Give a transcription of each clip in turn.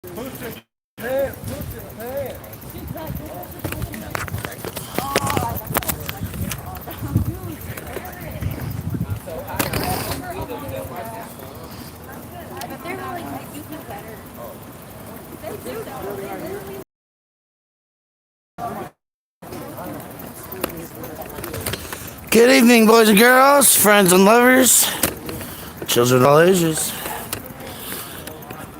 Good evening, boys and girls, friends and lovers, children of all ages.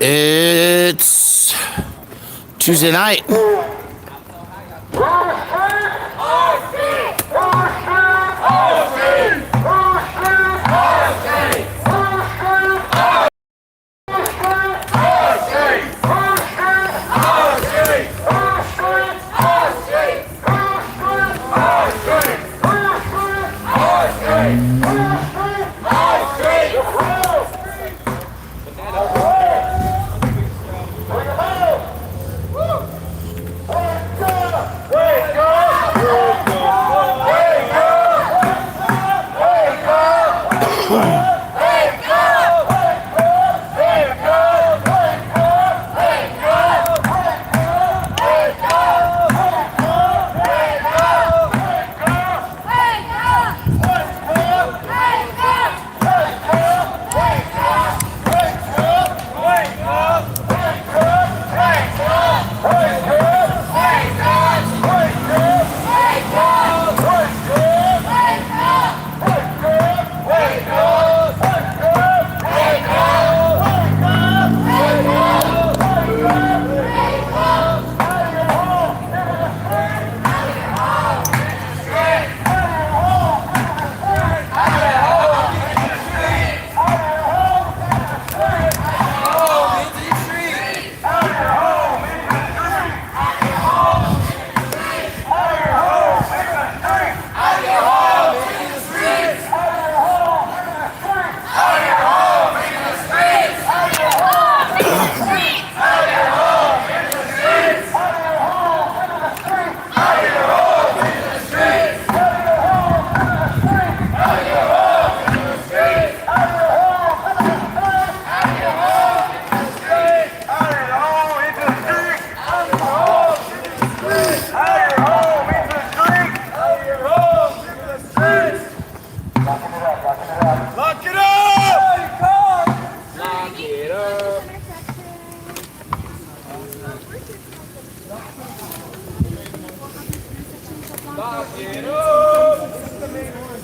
It's Tuesday night.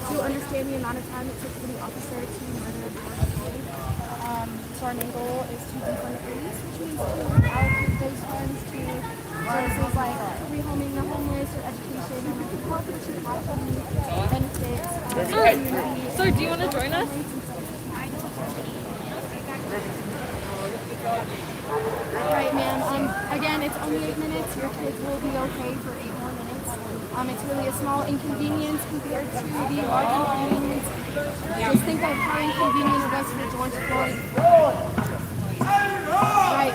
To understand the amount of time it took for the officer to murder so our main goal is to defund the police, which means to allocate those funds to services like rehoming the homeless or education and mental health, which should have some benefits. Sir, do you want to join us? Right, ma'am. Again, it's only 8 minutes. Your kids will be okay for 8 more minutes. It's really a small inconvenience compared to the large inconvenience. Just think of how inconvenient it was for George Floyd. Right,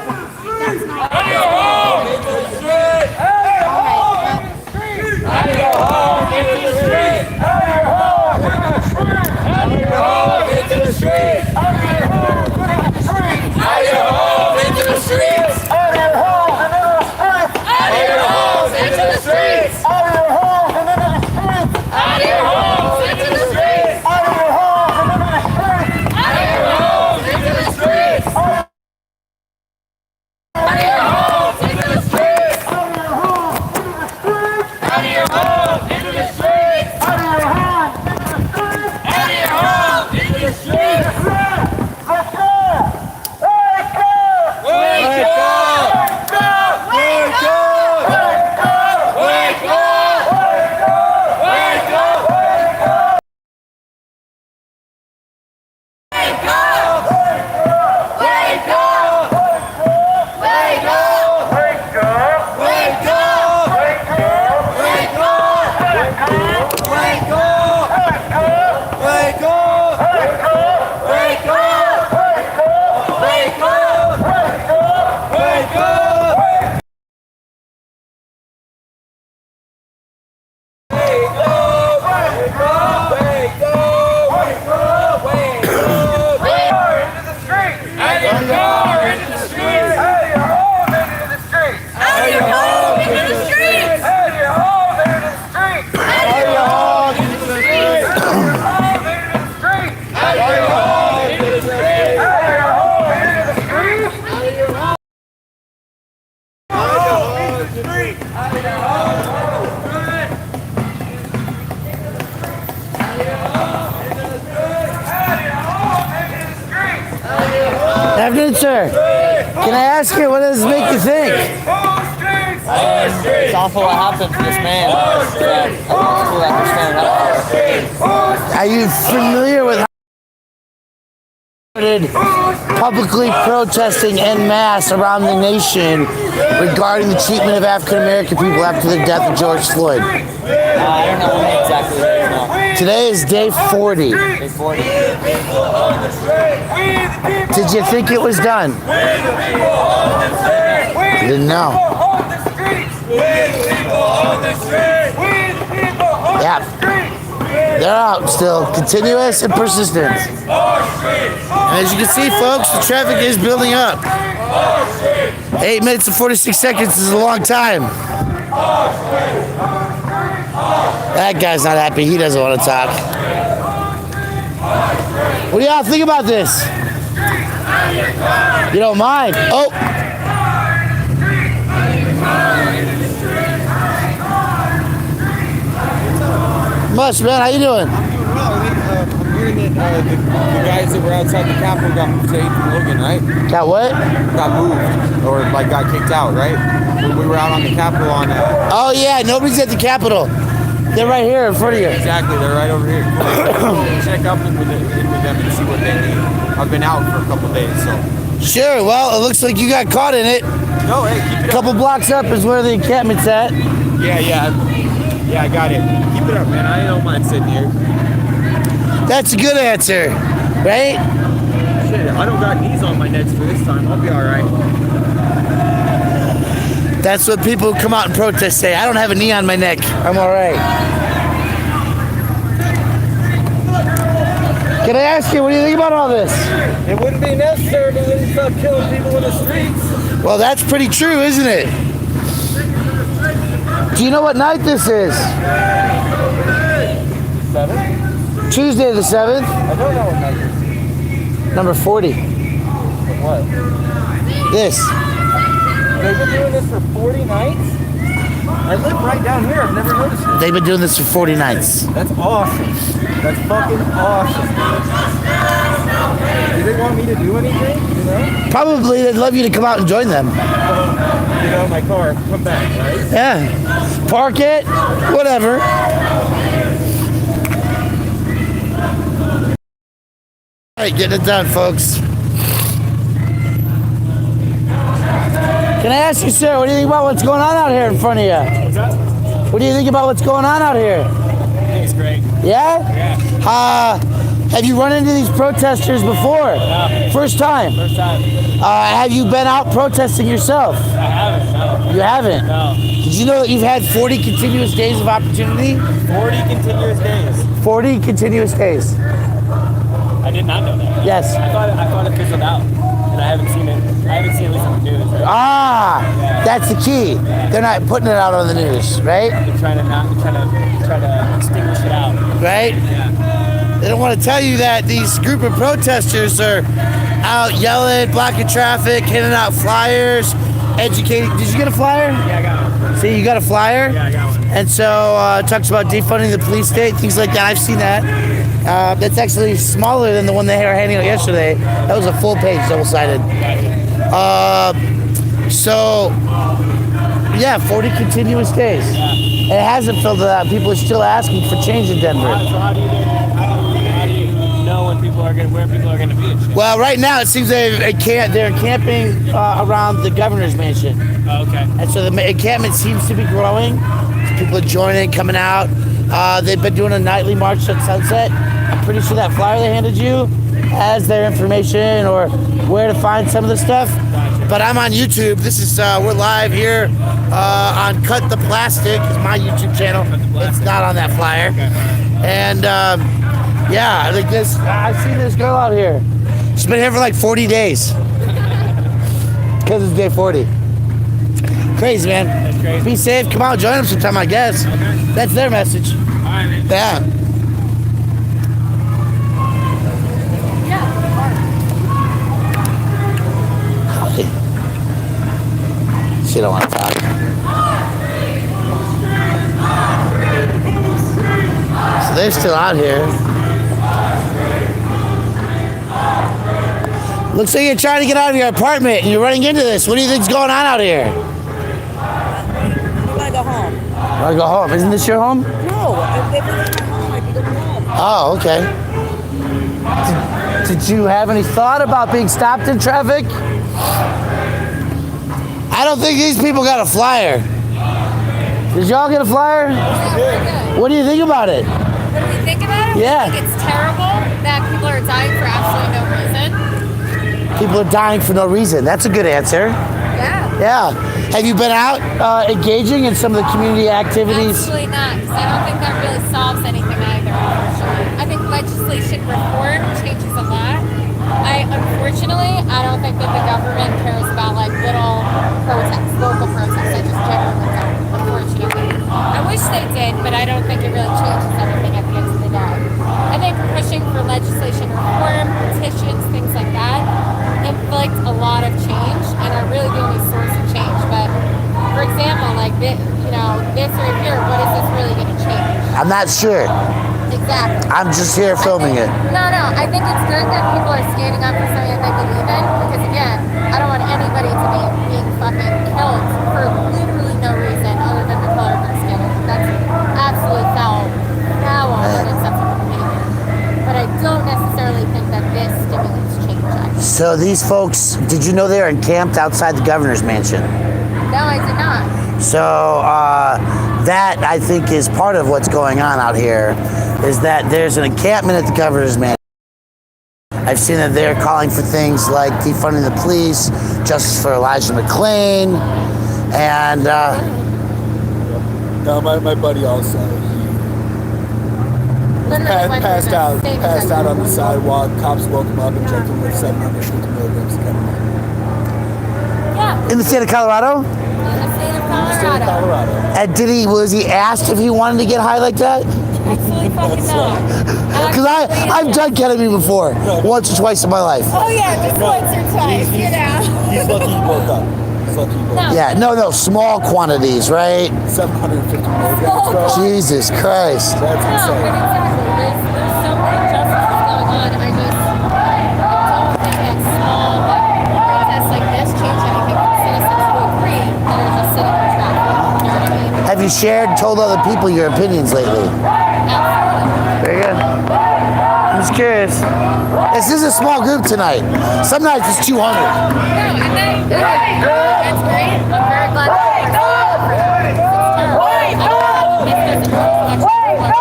that's not... Into the street! Into the street! Into the street! Into the streets! Out of your homes and into the streets! Out of your homes into the streets! Out of your homes and into the streets! Out of your homes into the streets! Out of your homes and into the streets! Out of your homes into the streets! Out of your homes into the streets! Out of your homes into the streets! Out of your homes into the streets! Out of your homes into the streets! Out of your homes into the streets! Let's go! Wake up! Wake up! Wake up! Wake up! Wake up! Wake up! Wake up! Wake up! Wake up! Wake up! Wake up! Wake up! Wake Into the street! Out of your car! Into the street! Out of your home! Can I ask you, what does this make you think? It's awful what happened to this man. I think people that are standing up. Are you familiar with how started publicly protesting en masse around the nation regarding the treatment of African American people after the death of George Floyd? I don't know when exactly it is now. Today is day 40. Day 40. Did you think it was done? You didn't know. Yeah. They're out still. Continuous and persistent. And as you can see, folks, the traffic is building up. 8 minutes and 46 seconds is a long time. That guy's not happy. He doesn't want to talk. What do y'all think about this? You don't mind? Oh. Much, man. How you doing? I'm hearing that the guys that were outside the Capitol got moved to 8th and Logan, right? Got what? Got moved, or like got kicked out, right? We were out on the Capitol on... Oh, yeah. Nobody's at the Capitol. They're right here in front of you. Exactly. They're right over here. Check up with them and see what they need. I've been out for a couple days, so... Sure. Well, it looks like you got caught in it. No, hey, keep it A couple blocks up is where the encampment's at. Yeah, I got it. Keep it up, man. I don't mind sitting here. That's a good answer, right? Shit, I don't got knees on my necks for this time. I'll be all right. That's what people who come out and protest say. I don't have a knee on my neck. I'm all right. Can I ask you, what do you think about all this? It wouldn't be necessary to really stop killing people in the streets. Well, that's pretty true, isn't it? Do you know what night this is? 7? Tuesday the 7th, I don't know what night it is. number 40. What? This. They've been doing this for 40 nights? I live right down here. I've never noticed it. They've been doing this for 40 nights. That's awesome. That's fucking awesome. Do they want me to do anything? You know? Probably they'd love you to come out and join them. Get out of my car, come back, right? Yeah. Park it, whatever. All right, getting it done, folks. Can I ask you, sir, what do you think about what's going on out here in front of you? What's that? What do you think about what's going on out here? I think it's great. Yeah? Yeah. Have you run into these protesters before? No. First time? First time. Have you been out protesting yourself? I haven't. No. You haven't? No. Did you know that you've had 40 continuous days of opportunity? 40 continuous days. 40 continuous days. I did not know that. Yes. I thought it fizzled out, and I haven't seen it. I haven't seen it at least on the news. Right? Ah, that's the key. They're not putting it out on the news, right? They're trying to extinguish it out. Right? Yeah. They don't want to tell you that these group of protesters are out yelling, blocking traffic, handing out flyers, educating. Did you get a flyer? Yeah, I got one. See, you got a flyer? Yeah, I got one. And so it talks about defunding the police state, things like that. I've seen that. That's actually smaller than the one they were handing out yesterday. That was a full page, double-sided. So, yeah, 40 continuous days. It hasn't filled it out. People are still asking for change in Denver. So how do you know when where people are going to be? And shit? Well, right now it seems they're encamping around the governor's mansion. Oh, okay. And so the encampment seems to be growing. People are joining, coming out. They've been doing a nightly march at sunset. I'm pretty sure that flyer they handed you has their information or where to find some of the stuff. But I'm on YouTube. This is we're live here on Cut The Plastic. It's my YouTube channel. It's not on that flyer. And yeah, I think this. I've seen this girl out here. She's been here for like 40 days. Because it's day 40. Crazy, man. That's crazy. Be safe. Come out, join them sometime, I guess. Okay. That's their message. All right, man. Yeah. She don't want to talk. So they're still out here. Looks like you're trying to get out of your apartment and you're running into this. What do you think's going on out here? I want to go home. Want to go home? Isn't this your home? No, if they put it in my home, I can go home. Oh, okay. Did you have any thought about being stopped in traffic? I don't think these people got a flyer. Did y'all get a flyer? What do you think about it? What do you think about it? Yeah. I think it's terrible that people are dying for absolutely no reason. People are dying for no reason. That's a good answer. Yeah. Yeah. Have you been out engaging in some of the community activities? Absolutely not, because I don't think that really solves anything either, unfortunately. I think legislation reform changes a lot. Unfortunately, I don't think that the government cares about like little protests, local protests. I just genuinely don't, unfortunately. I wish they did, but I don't think it really changes anything at the end of the day. I think pushing for legislation reform, petitions, things like that, inflict a lot of change and are really the only source of change. But for example, like this, this right here, what is this really going to change? I'm not sure. Exactly. I'm just here filming it. No, I think it's good that people are standing up for something that they believe in, because again, I don't want anybody to be being fucking killed for literally no reason other than the color of their skin. That's absolutely foul and unacceptable behavior. But I don't necessarily think that this stimulates change. So these folks, did you know they are encamped outside the governor's mansion? No, I did not. So that, I think, is part of what's going on out here, is that there's an encampment at the governor's mansion. I've seen that they're calling for things like defunding the police, justice for Elijah McClain, and No, my buddy also. Literally Passed out on the sidewalk. Cops woke him up and checked him with 750 milligrams of ketamine. Yeah, in the state of Colorado. in the state of Colorado. Colorado. And was he asked if he wanted to get high like that? Absolutely fucking no. Because I've done ketamine before, once or twice in my life. Oh yeah, just once or twice, He's lucky he woke up. He's lucky he woke up. Yeah, no, small quantities, right? 750 milligrams, bro. Jesus Christ. That's No, but insane. exactly. There's so many injustices going on. I don't think that small protests like this change anything for citizens who agree that are just sitting in traffic. You know what I mean? Have you told other people your opinions lately? Absolutely. Very good. I'm just curious. This is a small group tonight. Some nights it's 200. No, and that's great. I'm very glad that people are standing up for that. It's terrible. This doesn't really much.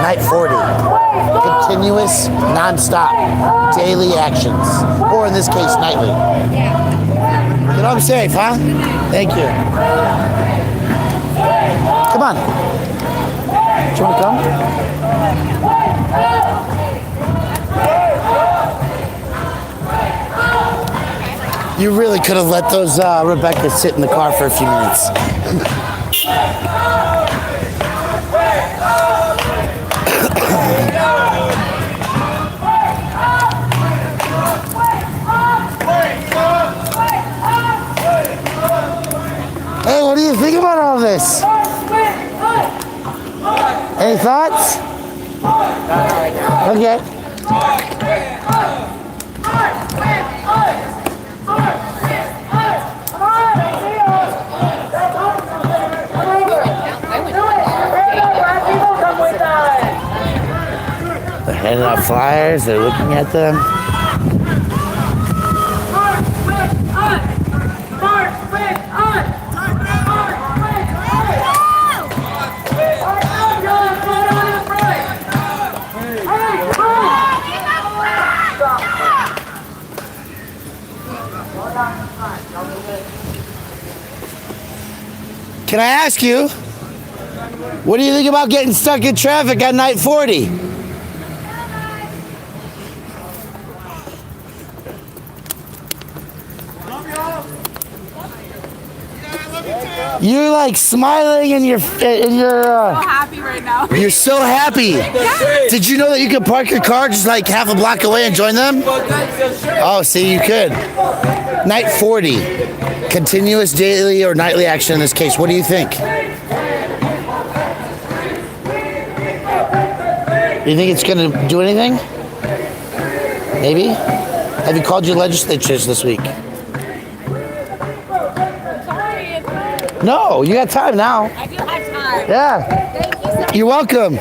Night 40. Continuous, non-stop, daily actions. Or in this case, nightly. You know, I'm safe, huh? Thank you. Come on. Do you want to come? You really could have let those Rebecca sit in the car for a few minutes. Hey, what do you think about all this? Any thoughts? Okay. They're handing out flyers, they're looking at them. Can I ask you, what do you think about getting stuck in traffic on night 40? You're like smiling and you're happy right now. You're so happy. Did you know that you could park your car just like half a block away and join them? Oh, see, you could. Night 40. Continuous daily or nightly action in this case. What do you think? You think it's going to do anything? Maybe? Have you called your legislatures this week? Sorry. No, you got time now. I do have time. Yeah. Thank you so much. You're welcome.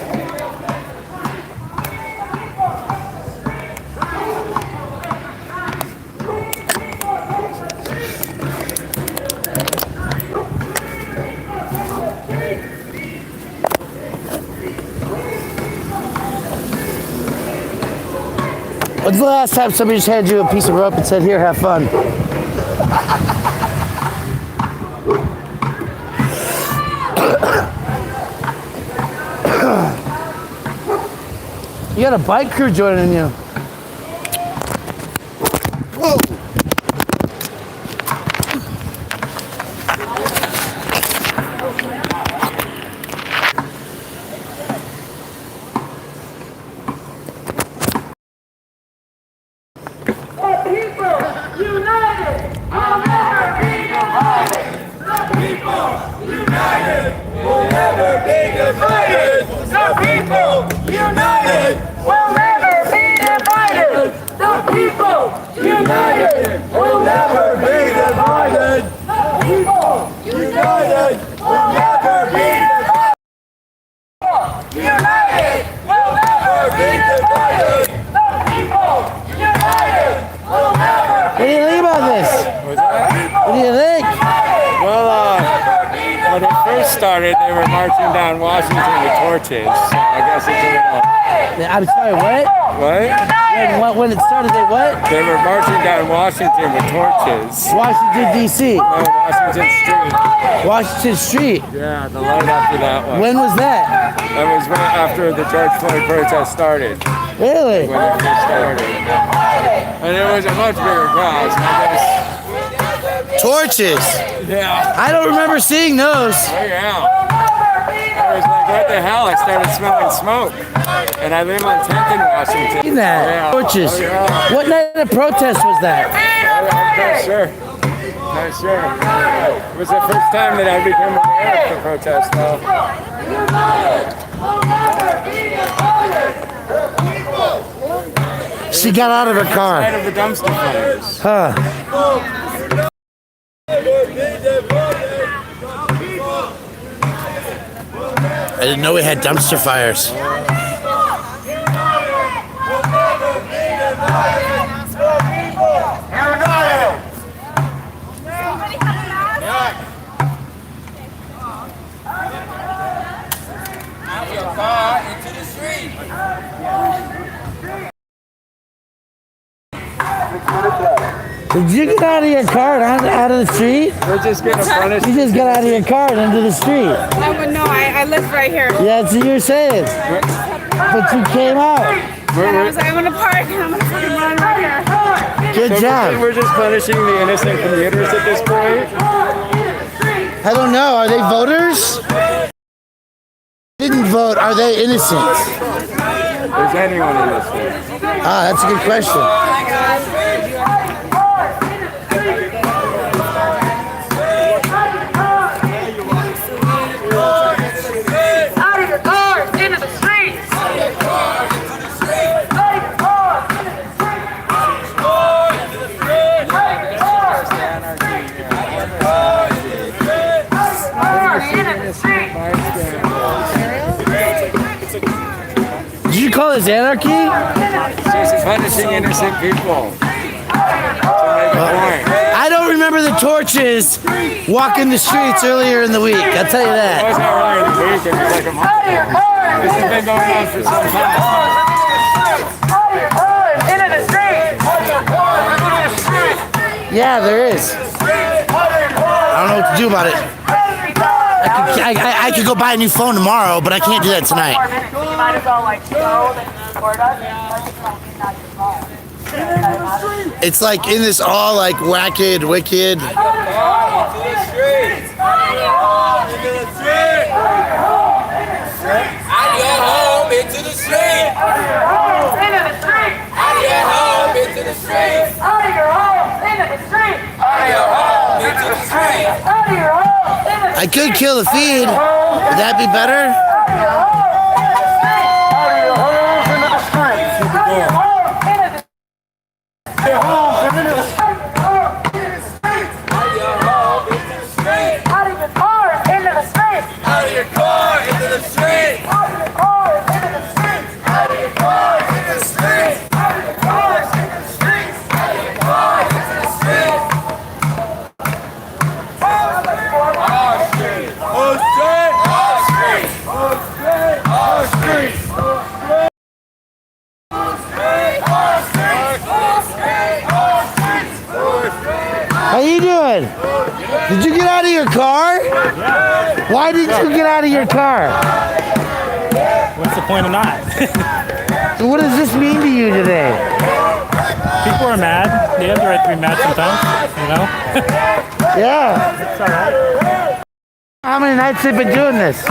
When's the last time somebody just handed you a piece of rope and said, "Here, have fun"? You got a bike crew joining you. Whoa. What do you think about this? What do you think? Well, when it first started, they were marching down Washington with torches. So I guess it's a little. I'm sorry, what? What? When it started, they what? They were marching down Washington with torches. Washington, D.C. No, Washington Street. Washington Street. Yeah, the light after that one. When was that? That was right after the George Floyd protest started. Really? When it first started. And it was a much bigger crowd, I guess. Torches. Yeah. I don't remember seeing those. Oh, yeah. I was like, what the hell? I started smelling smoke. And I live on 10th in Washington. Seen that? Yeah. Torches. Oh, yeah. What night of protest was that? I'm not sure. Not sure. It was the first time that I became aware of the protest, though. She got out of her car. Out of the dumpster fires. Huh. I didn't know we had dumpster fires. Did you get out of your car and out of the street? We're just gonna punish. You just got out of your car and into the street. I live right here. Yeah, that's what you're saying. But you came out. I'm gonna park and I'm gonna fucking run right here. Good job. We're just punishing the innocent commuters at this point. I don't know. Are they voters? Didn't vote. Are they innocent? Is anyone innocent? Ah, that's a good question. Did you call this anarchy? She's punishing innocent people. To make a point. I don't remember the torches walking the streets earlier in the week. I'll tell you It that. wasn't earlier in the week, it was like a month ago. This has been going on for some time. Yeah, there is. I don't know what to do about it. I could go buy a new phone tomorrow, but I can't do that tonight. You might as well like go and record us. Not your fault. It's like in this all like wacked, wicked. I could kill the feed. Would that be better? Out of your homes into the streets. your car? Why didn't you get out of your car? What's the point of not? So what does this mean to you today? People are mad. They have the right to be mad sometimes, you know? Yeah. It's all right. How many nights have you been doing this?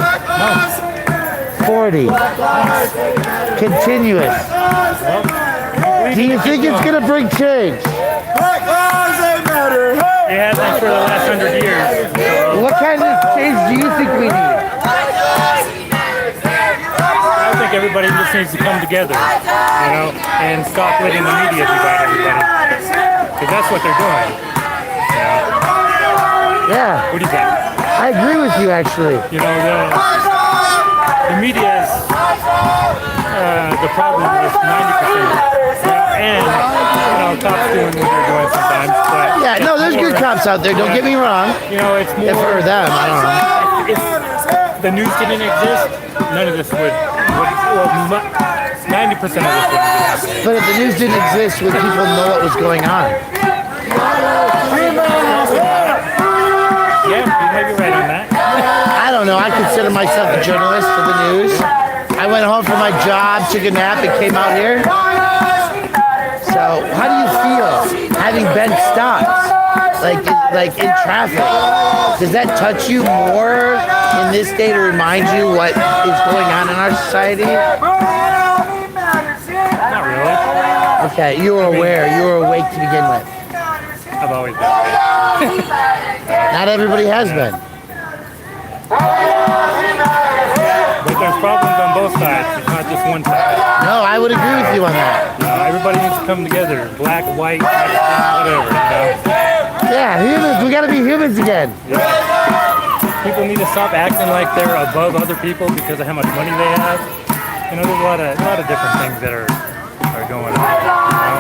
40. Continuous. Do you think it's going to bring change? It hasn't for the last 100 years. What kind of change do you think we need? I think everybody just needs to come together, you know, and stop letting the media divide everybody. Because that's what they're doing. Yeah. What do you think? I agree with you, actually. You know, the media is the problem with 90%. And, you know, cops doing what they're doing sometimes. But Yeah, no, there's good cops out there. Don't get me wrong. you know, it's more. If for them, I don't know. If the news didn't exist, none of this would 90% of this would exist. But if the news didn't exist, would people know what was going on? Yeah, you may be right on that. I don't know. I consider myself a journalist for the news. I went home from my job, took a nap, and came out here. So, how do you feel having been stopped, like in traffic? Does that touch you more in this day to remind you what is going on in our society? Not really. Okay, you were aware, you were awake to begin with. I've always been. Not everybody has been. But there's problems on both sides. It's not just one side. No, I would agree with you on that. You know, everybody needs to come together. Black, white, whatever. You know? Yeah, humans. We gotta be humans again. People need to stop acting like they're above other people because of how much money they have. You know, there's a lot of different things that are going on.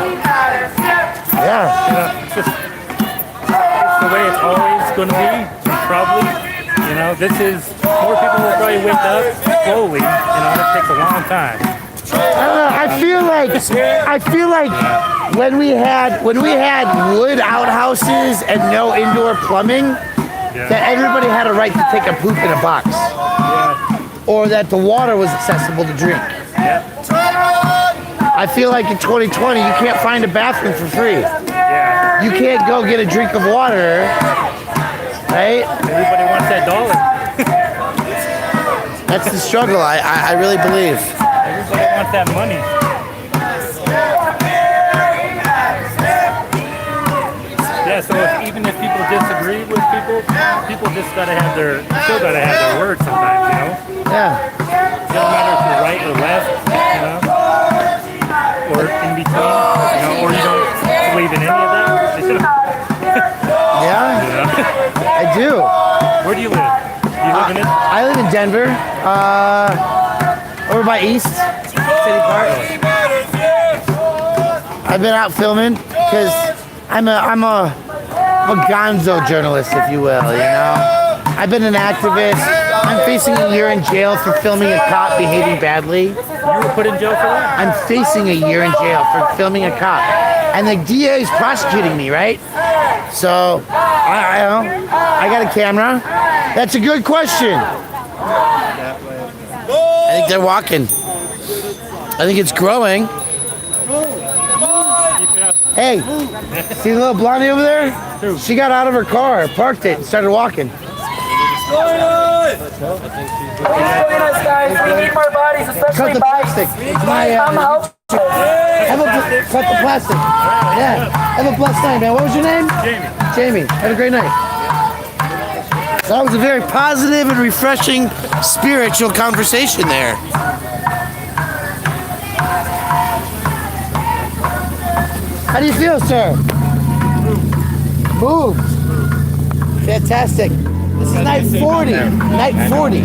You know? Yeah. You know, it's the way it's always going to be. Probably. You know, more people will probably wake up slowly. You know, it takes a long time. I don't know. I feel like when we had wood outhouses and no indoor plumbing, that everybody had a right to take a poop in a box, or that the water was accessible to drink. I feel like in 2020 you can't find a bathroom for free. You can't go get a drink of water, right? Everybody wants that dollar. That's the struggle. I really believe. Everybody wants that money. Yeah, so even if people disagree with people just still gotta have their word sometimes, you know? Yeah. It doesn't matter if you're right or left, you know? Or in between, you know, or you don't believe in any of that. Yeah? You know? I do. Where do you live? Do you live in it? I live in Denver, over by East City Park. I've been out filming because I'm a gonzo journalist, if you will, you know? I've been an activist. I'm facing a year in jail for filming a cop behaving badly. You were put in jail for that? I'm facing a year in jail for filming a cop. And the DA is prosecuting me, right? So, I got a camera. That's a good question. I think they're walking. I think it's growing. Hey, see the little blondie over there? She got out of her car, parked it, and started walking. Please join us, guys. We need more bodies, especially Cut the plastic. It's my, Cut the plastic. Yeah. Have a blessed night, man. What was your name? Jamie. Have a great night. So that was a very positive and refreshing spiritual conversation there. How do you feel, sir? Moved. Fantastic. This is night 40. Night 40.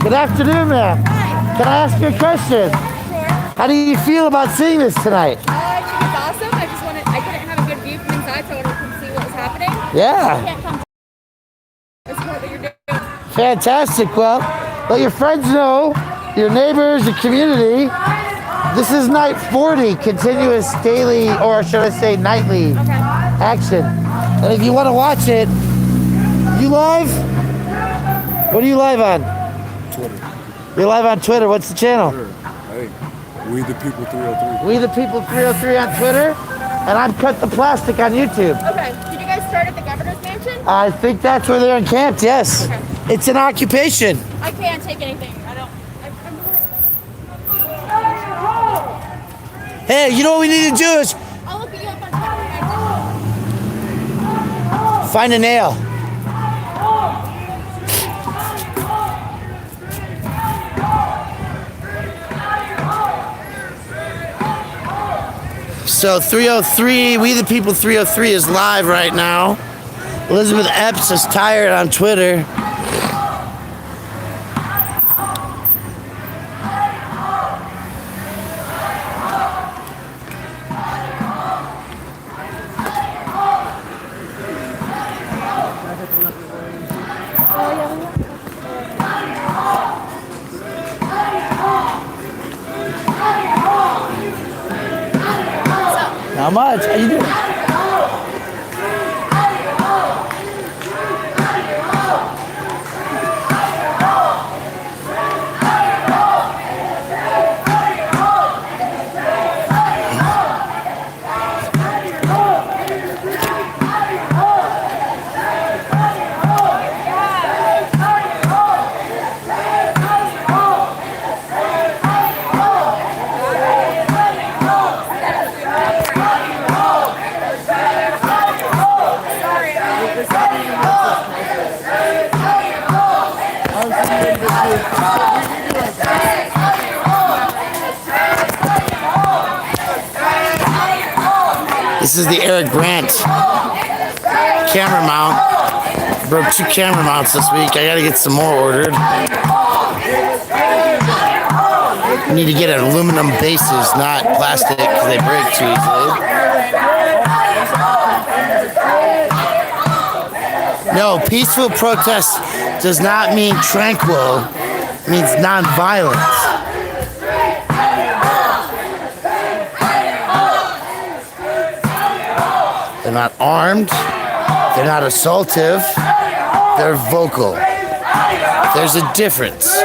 Good afternoon, ma'am. Can I ask you a question? How do you feel about seeing this tonight? I think it's awesome. I couldn't have a good view from inside, so I wanted to see what was happening. Yeah. Can't come. It's more that you're doing. Fantastic. Well, let your friends know, your neighbors, your community. This is night 40, continuous daily, or should I say nightly action. And if you want to watch it, you live? What are you live on? Twitter. You're live on Twitter. What's the channel? Twitter. Hey, We the People 303. We the People 303 on Twitter. And I'm Cut The Plastic on YouTube. Okay. Did you guys start at the governor's mansion? I think that's where they're encamped, yes. Okay. It's an occupation. I can't take anything. I don't. Hey, you know what we need to do is I'll look at you up on Twitter. find a nail. So 303, We the People 303 is live right now. Elizabeth Epps is tired on Twitter. Not much. How you doing? This is the Eric Grant camera mount. Broke 2 camera mounts this week. I gotta get some more ordered. I need to get aluminum bases, not plastic, because they break too easily. No, peaceful protest does not mean tranquil. It means non-violence. They're not armed. They're not assaultive. They're vocal. There's a difference.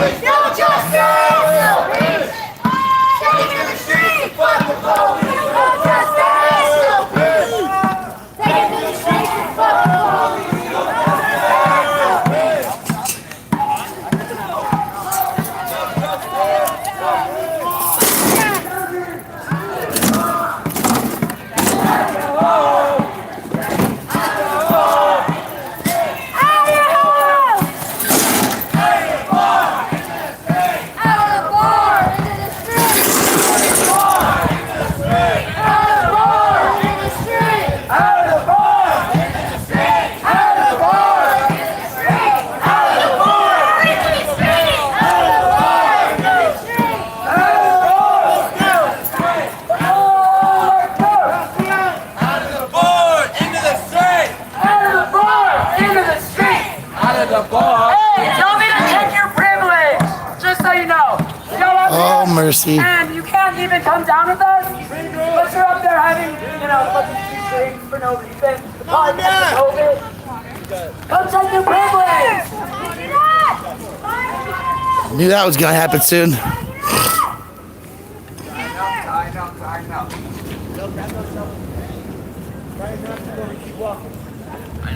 No justice! No peace! Take it to the streets! Fuck the police! No justice! No peace! Take it to the streets and fuck the police! No justice! No peace! Oh, mercy. And you can't even come down with us, but you're up there having, you know, fucking street drinks for no reason. The politics of COVID. Come check your privilege! Knew that was gonna happen soon.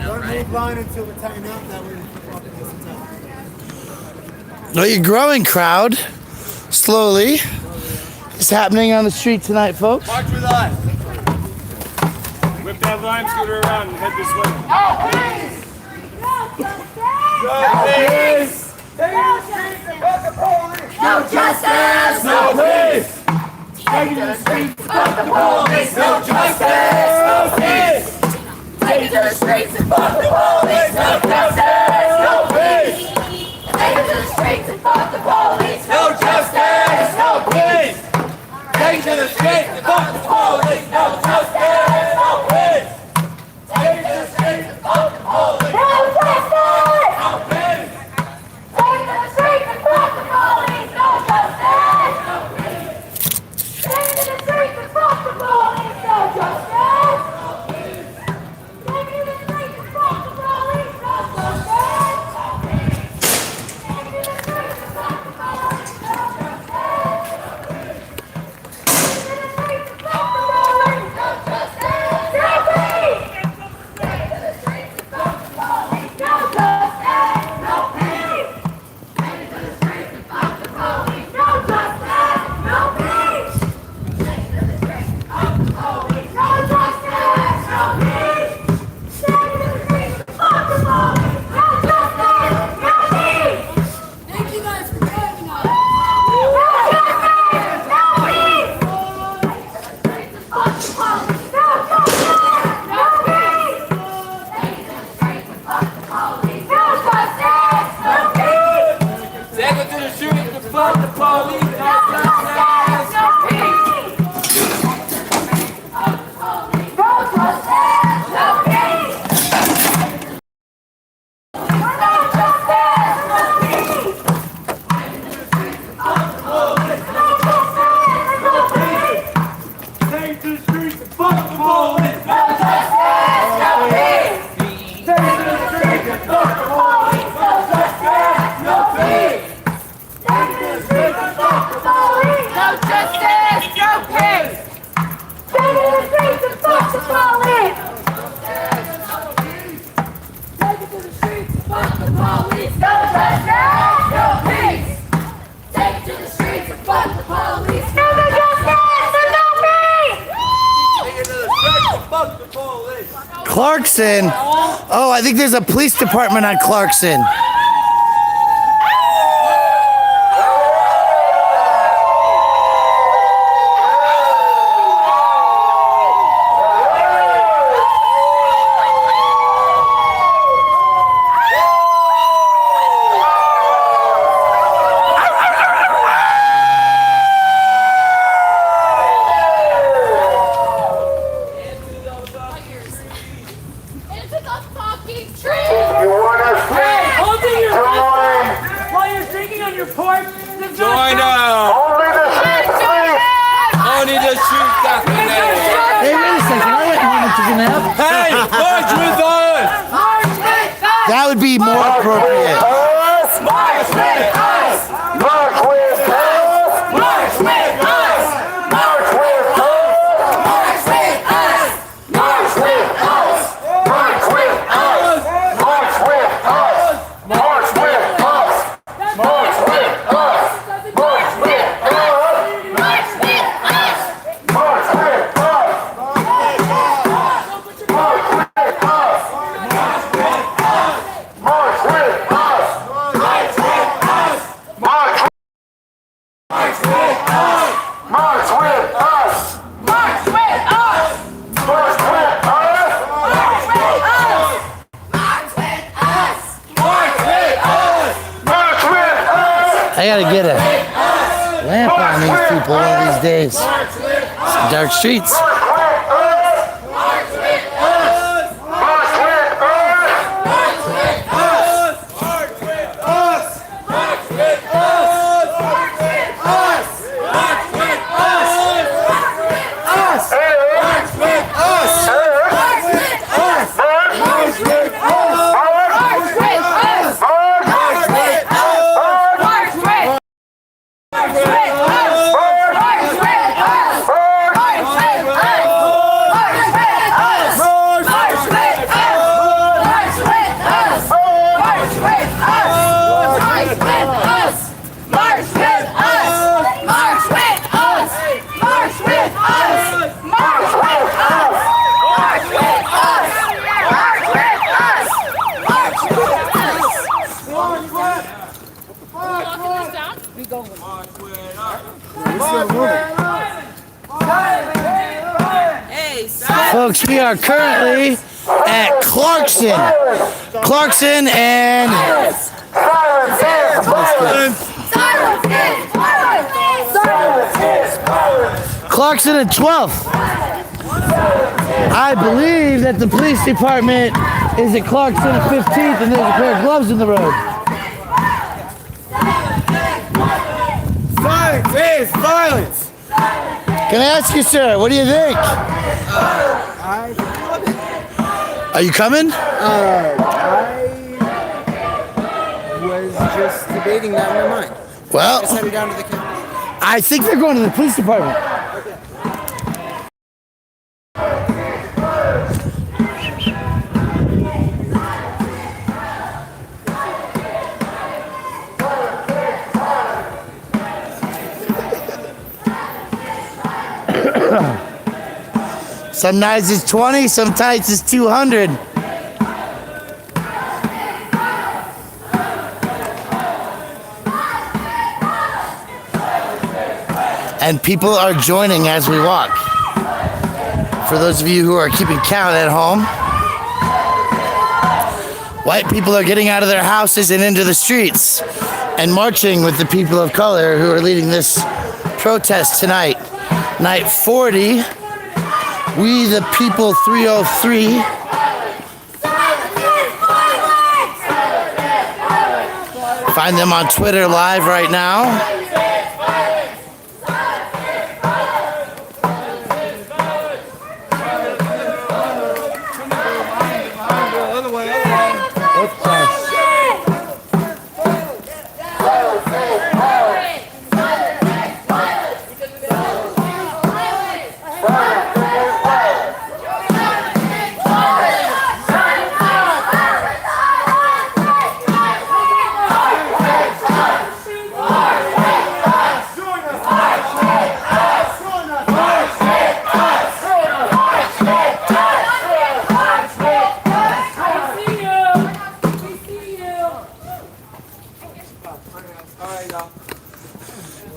Don't move line until we tighten up. That way we keep walking this time. Well, you're growing, crowd. Slowly. It's happening on the street tonight, folks. March with us. Whip that lime scooter around and head this way. No justice! No peace! Take it to the streets! Fuck the police! No justice! No peace! Take it to the streets and fuck the police! No justice! No peace! Take it to the streets and fuck the police! No justice! No peace! Take it to the streets and fuck the police! No justice! No peace! Take it to the streets and fuck the police! No justice! No peace! Take it to the streets and fuck the police! No justice! No peace! Take it to the streets and fuck the police! No justice! No peace! Take it to the streets and fuck the police! No justice! No peace! Take it to the streets and fuck the police! No justice! Take it to the streets and fuck the police! No justice! No peace! Take it to the streets and fuck the police! No justice! No peace! Take it to the streets and fuck the police! No justice! No peace! Take it to the streets and fuck the police! No justice! No peace! Take it to the streets and fuck the police! No justice! No peace! Thank you guys for joining us! No justice! No peace! Take it to the streets and fuck the police! No justice! No peace! Take it to the streets and fuck the police! No justice! No peace! Take it to the streets and fuck the police! No justice! No peace! No justice! No peace! Take it to the streets and fuck the police! No justice! No peace! Take it to the streets and fuck the police! No justice! No peace! Take it to the streets and fuck the police! No justice! No peace! Take it to the streets and fuck the police! Take it to the streets and fuck the police! No justice! No peace! Take it to the streets and fuck the police! No justice! And no peace! Take it to the streets and fuck the police! Clarkson. Oh, I think there's a police department on Clarkson. Into the fucking tree! You want us Holding your join? while you're singing on your porch. Join us! Only the streets Only the streets got the name! Hey, wait a second. I went home and took a nap. Hey, march with us! That would be more appropriate. Us! March with us! I gotta get a lamp on these people one of these days. Some dark streets. Folks, we are currently at Clarkson and Clarkson and 12th. I believe that the police department is at Clarkson and 15th, and there's a pair of gloves in the road. Silence is violence. Can I ask you, sir, what do you think? Are you coming? I was just debating that in my mind. Well, Just headed down to the county. I think they're going to the police department. Some nights it's 20, sometimes it's 200. And people are joining as we walk. For those of you who are keeping count at home, white people are getting out of their houses and into the streets and marching with the people of color who are leading this protest tonight. Night 40. We the People 303. Find them on Twitter live right now.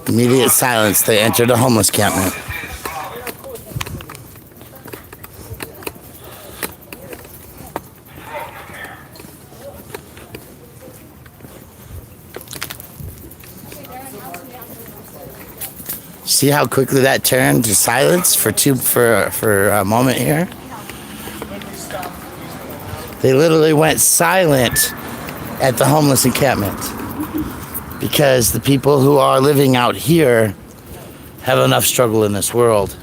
Immediate silence. They entered a homeless campment. See how quickly that turned to silence for a moment here? They literally went silent at the homeless encampment. Because the people who are living out here have enough struggle in this world.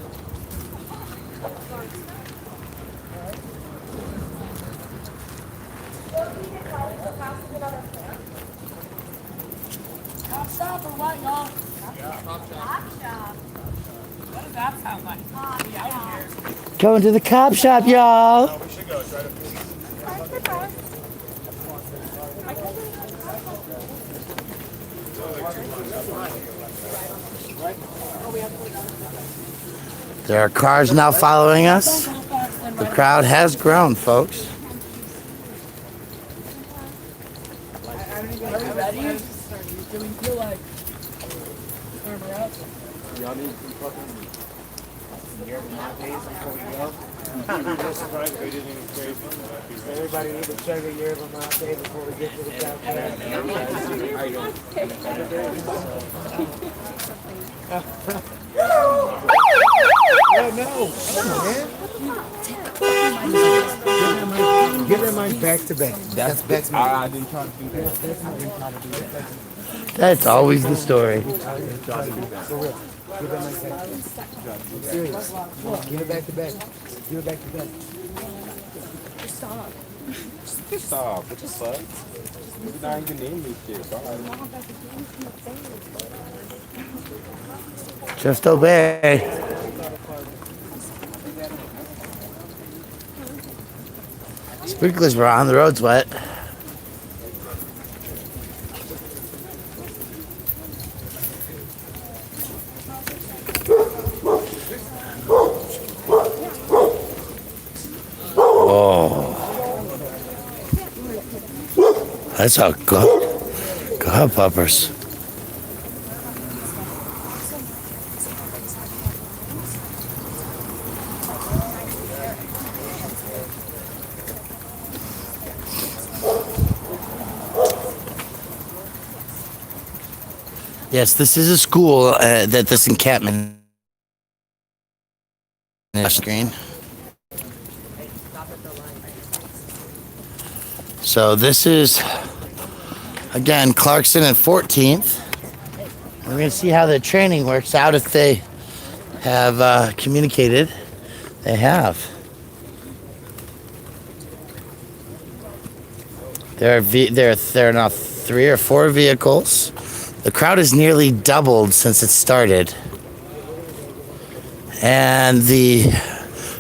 Going to the cop shop, y'all. There are cars now following us. The crowd has grown, folks. Everybody needs to chug a year of a latte before we get to the top. Give that mic back to back. That's back to me. I didn't try to do that. That's always the story. Serious. Give it back to back. Give it back to back. Stop. What the fuck? You're not even in this shit, bro. Just obey. Sprinklers were on, the road's wet. Oh. That's a good puppers. Yes, this is a school that this encampment is screen. So this is, again, Clarkson and 14th. We're going to see how the training works out if they have communicated. They have. There are now 3 or 4 vehicles. The crowd has nearly doubled since it started. And the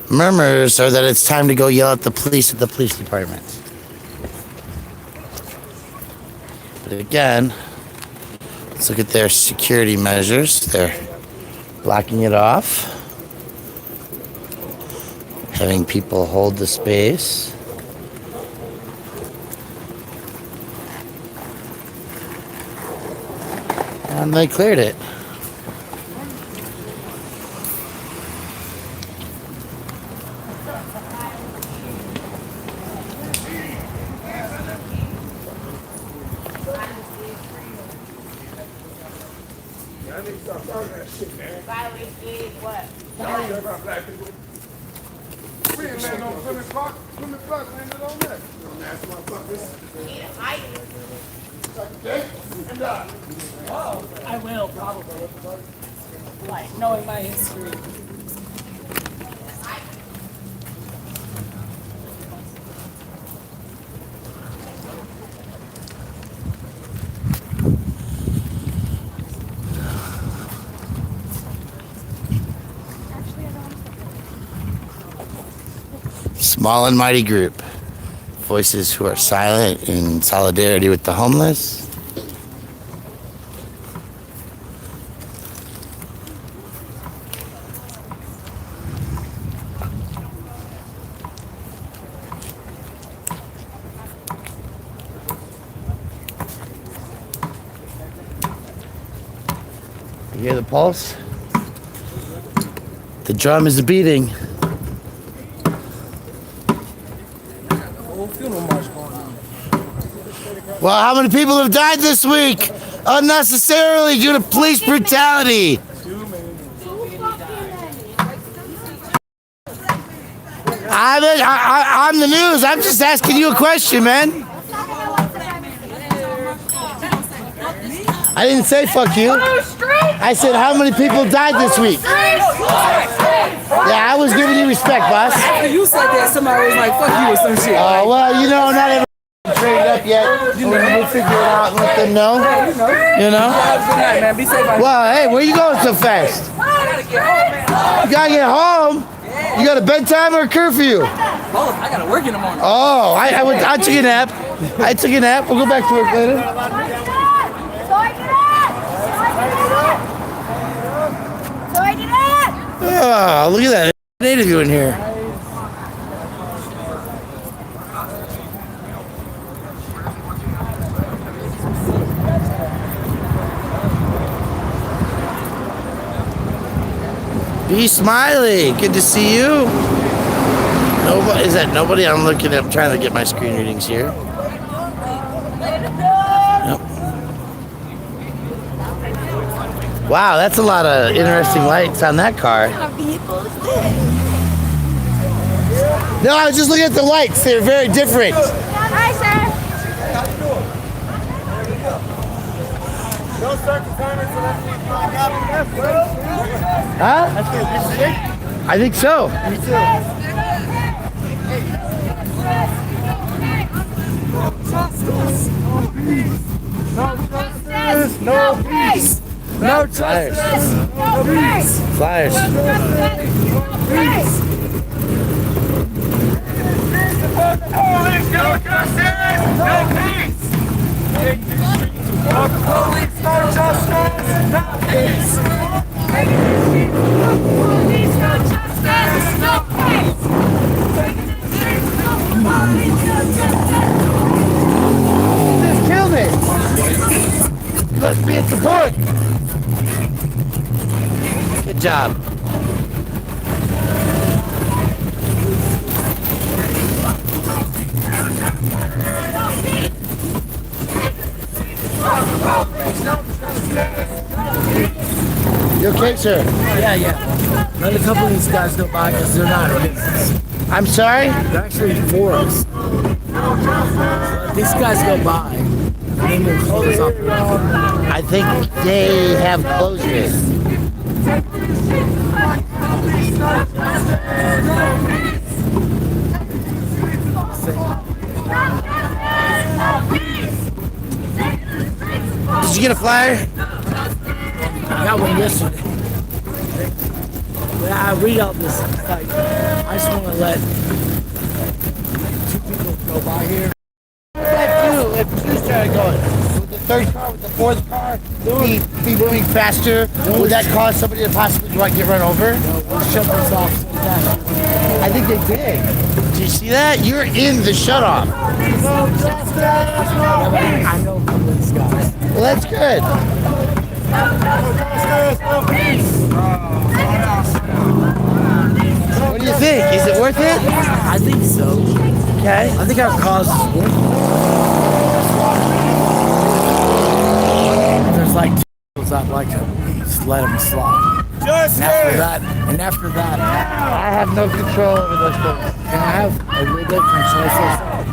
murmurs are that it's time to go yell at the police department. But again, let's look at their security measures. They're blocking it off, having people hold the space. And they cleared it. I will, probably. Like, knowing my history. Small and mighty group. Voices who are silent in solidarity with the homeless. You hear the pulse? The drum is beating. Well, how many people have died this week unnecessarily due to police brutality? I'm the news. I'm just asking you a question, man. I didn't say fuck you. I said how many people died this week? Yeah, I was giving you respect, boss. After you said that, somebody was like, fuck you or some shit. Oh, well, you know, not everybody's trained up yet. We'll figure it out and let them know. You know? Good night, man. Be safe. Well, hey, where you going so fast? You gotta get home. You got a bedtime or a curfew? I gotta work in the morning. Oh, I took a nap. I took a nap. We'll go back to work later. Oh, look at that. Native you in here. Be smiley. Good to see you. Nobody, is that nobody? I'm looking at, I'm trying to get my screen readings here. Yep. Wow, that's a lot of interesting lights on that car. No, I was just looking at the lights. They're very different. Hi, sir. Huh? I think so. No peace. No justice. No peace. Flyers. Police, no justice. No peace. Police, no justice. No peace. Police, no justice. No peace. Just killed it. Let's be at the point. Good job. You okay, sir? Yeah. Let a couple of these guys go by because they're not in business. I'm sorry? They're actually for us. Let these guys go by, and then we'll close up. I think they have closed it. Did you get a flyer? I got one yesterday. Yeah, I read all this. Like, I just want to let 2 people go by here. If you started going with the third car, with the fourth car, be moving faster, would that cause somebody to possibly get run over? No, we'll shut this off so fast. I think they did. Did you see that? You're in the shut off. I know some of these guys. Well, that's good. What do you think? Is it worth it? I think so. Okay. I think our cause is worth it. There's like 2 people I'd like to just let them slide. And after that, I have no control over those things. can I have a little bit of control?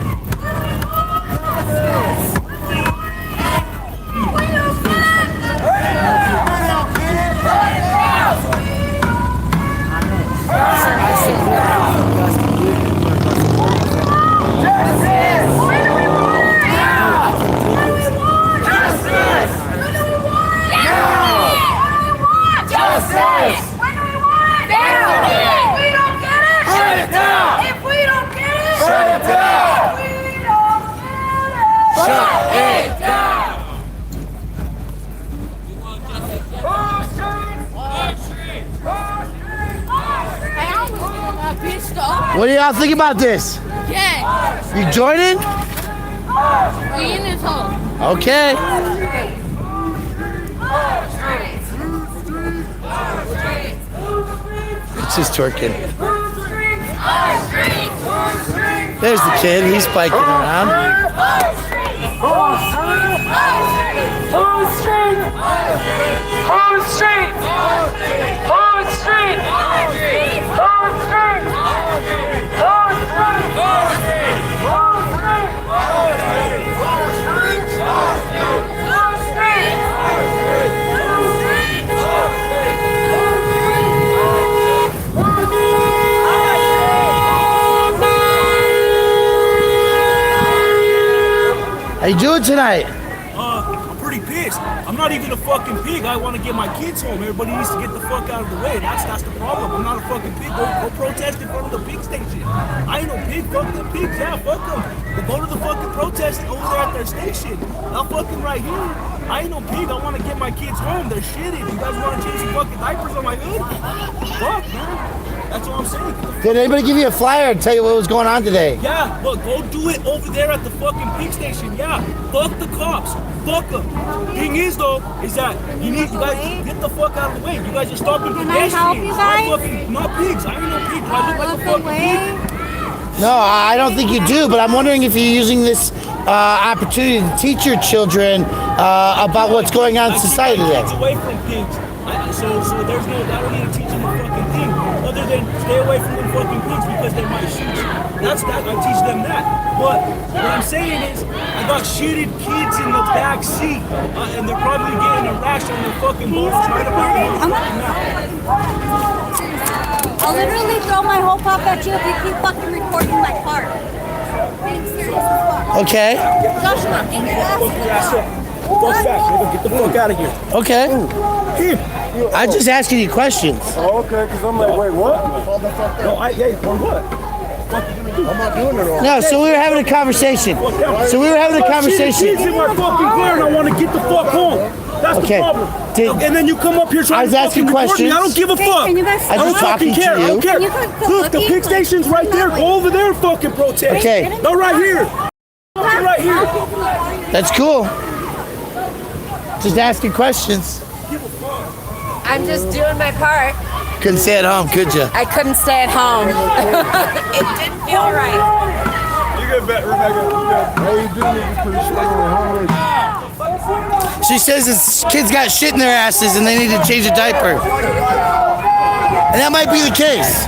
What do y'all think about this? Yeah. You joining? We in this hole. Okay. It's just twerking. There's the kid. He's biking around. How you doing tonight? I'm pretty pissed. I'm not even a fucking pig. I want to get my kids home. Everybody needs to get the fuck out of the way. That's the problem. I'm not a fucking pig. Go protest in front of the pig station. I ain't no pig. Fuck the pigs. Yeah, fuck them. But go to the fucking protest over there at their station. Not fucking right here. I ain't no pig. I want to get my kids home. They're shitty. You guys want to change some fucking diapers on my hood? Fuck, man. That's what I'm saying. Did anybody give you a flyer and tell you what was going on today? Yeah, but go do it over there at the fucking pig station. Yeah, fuck the cops. fuck them. Thing is though, is that you guys get the fuck out of the way. You guys are stopping pedestrians. Can I help you guys? Not pigs. I ain't no pig. I look like a fucking pig. No, I don't think you do, but I'm wondering if you're using this opportunity to teach your children about what's going on in society today. Kids away from pigs. So there's no, I don't need to teach them a fucking thing other than stay away from them fucking pigs because they might shoot you. That's that, I teach them that. But what I'm saying is, I got shitted kids in the back seat and they're probably getting a rash on their fucking balls right about their fucking mouth. I'll literally throw my whole pop at you if you keep fucking recording my car. Being serious as fuck. Okay. Joshua, get your ass in the car. Go back, nigga. Get the fuck out of here. Okay. I'm just asking you questions. Oh, okay, because I'm like, wait, what? No, for what? I'm not doing it all. No, so we were having a conversation. Kids in my fucking car and I want to get the fuck home. That's Okay. the problem. And then you come up here I trying was to asking fucking record me. questions. I don't give a fuck. Can you guys I don't was talking fucking to care. I you. don't care. Can you guys go Look, the looking? pig station's right there. Go over there and fucking protest. Okay. No, right here. Right here. That's cool. Just asking questions. I'm just doing my part. Couldn't stay at home, could you? I couldn't stay at home. It didn't feel right. You get back, Rebecca. Hey, you do need to pretty sure hungry. She says this kids got shit in their asses and they need to change a diaper. And that might be the case.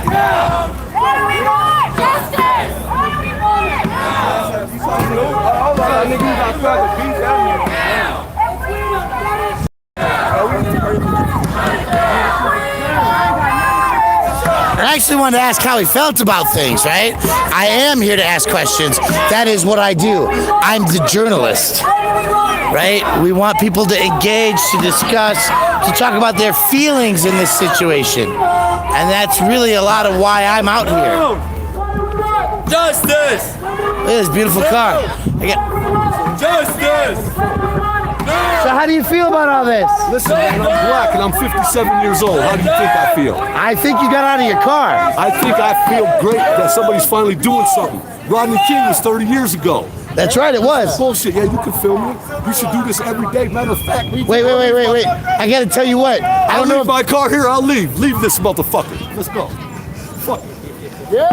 I actually wanted to ask how he felt about things, right? I am here to ask questions. That is what I do. I'm the journalist, right? We want people to engage, to discuss, to talk about their feelings in this situation. And that's really a lot of why I'm out here. Justice! Look at this beautiful car. Justice! So how do you feel about all this? Listen, man, I'm black and I'm 57 years old. How do you think I feel? I think you got out of your car. I think I feel great that somebody's finally doing something. Rodney King was 30 years ago. That's right, it was. Bullshit. Yeah, you can film me. You should do this every day. Matter of fact. Wait. I gotta tell you what. I don't know leave if my car here. I'll leave. Leave this motherfucker. Let's go. Fuck. Yeah!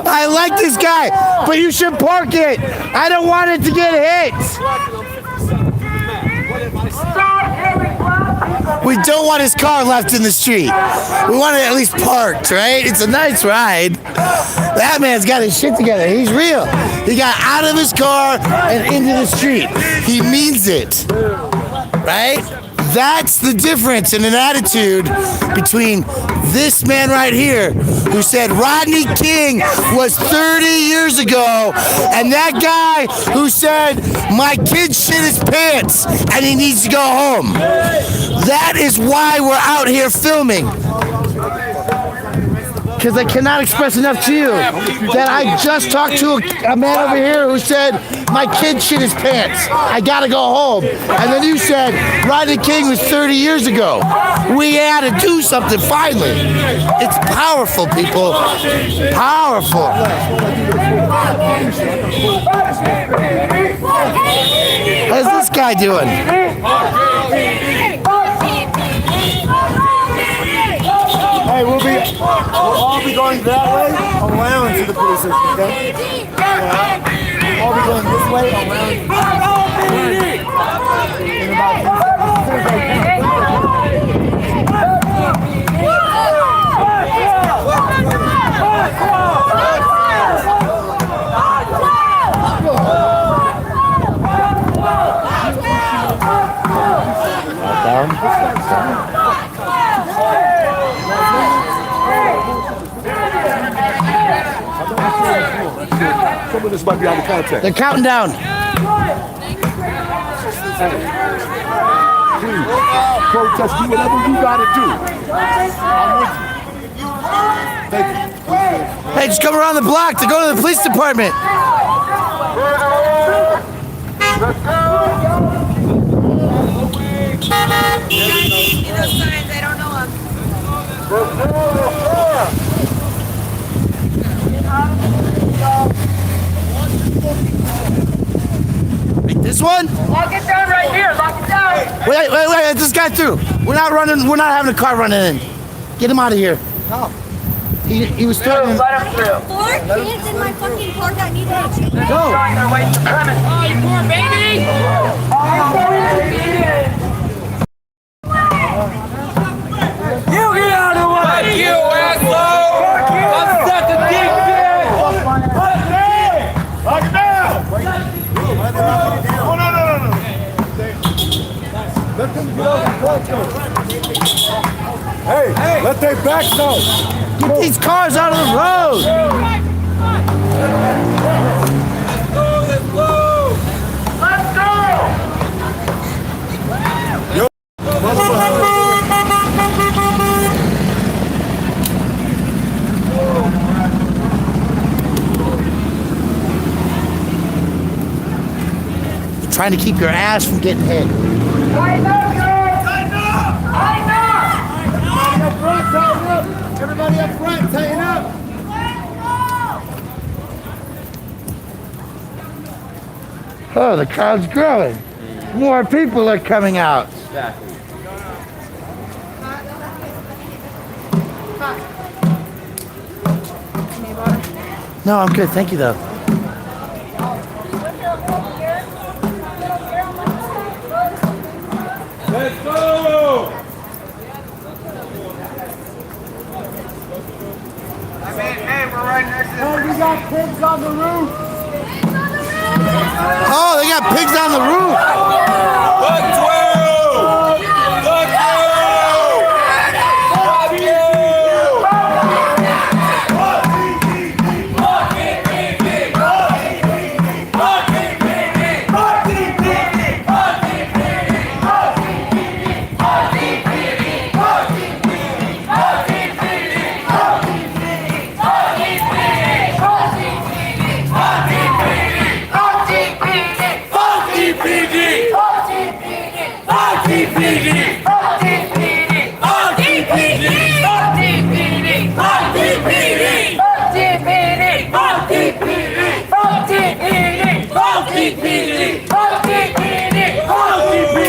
I like this guy, but you should park it. I don't want it to get hit. We don't want his car left in the street. We want it at least parked, right? It's a nice ride. That man's got his shit together. He's real. He got out of his car and into the street. He means it, right? That's the difference in an attitude between this man right here who said Rodney King was 30 years ago and that guy who said my kid shit his pants and he needs to go home. That is why we're out here filming. Because I cannot express enough to you that I just talked to a man over here who said, my kid shit his pants. I gotta go home. And then you said, Rodney King was 30 years ago. We had to do something finally. It's powerful, people. Powerful. How's this guy doing? Hey, we'll all be going that way around to the police station, okay? We'll all be going this way around. In some of this might be out of context. They're counting down. Please, protest, do whatever you gotta do. I'm with you. Thank you. Hey, just come around the block to go to the police department. See those signs? I don't know them. This one? Lock it down right here. Lock it down. Wait, let this guy through. We're not having a car running in. Get him out of here. No. He was threatening. Let him through. 4 kids in my fucking car that needed a change. Go. Showing their white supremacy. Oh, you poor baby! You get out of the way. Fuck you, asshole! I'm such a dick bitch! Lock it down! Oh, no. Let them get off the front. Hey, let their backs out. Get these cars out of the road. Let's go! Let's go. You're trying to keep your ass from getting hit. Tighten up, guys. Tighten up. Everybody up front, tighten up. Oh, the crowd's growing. More people are coming out. No, I'm good. Thank you, though. Let's go! Hey, we're right next to Hey, we got pigs on the roof. Oh, they got pigs on the roof. Fuck you! Fuck you! Fuck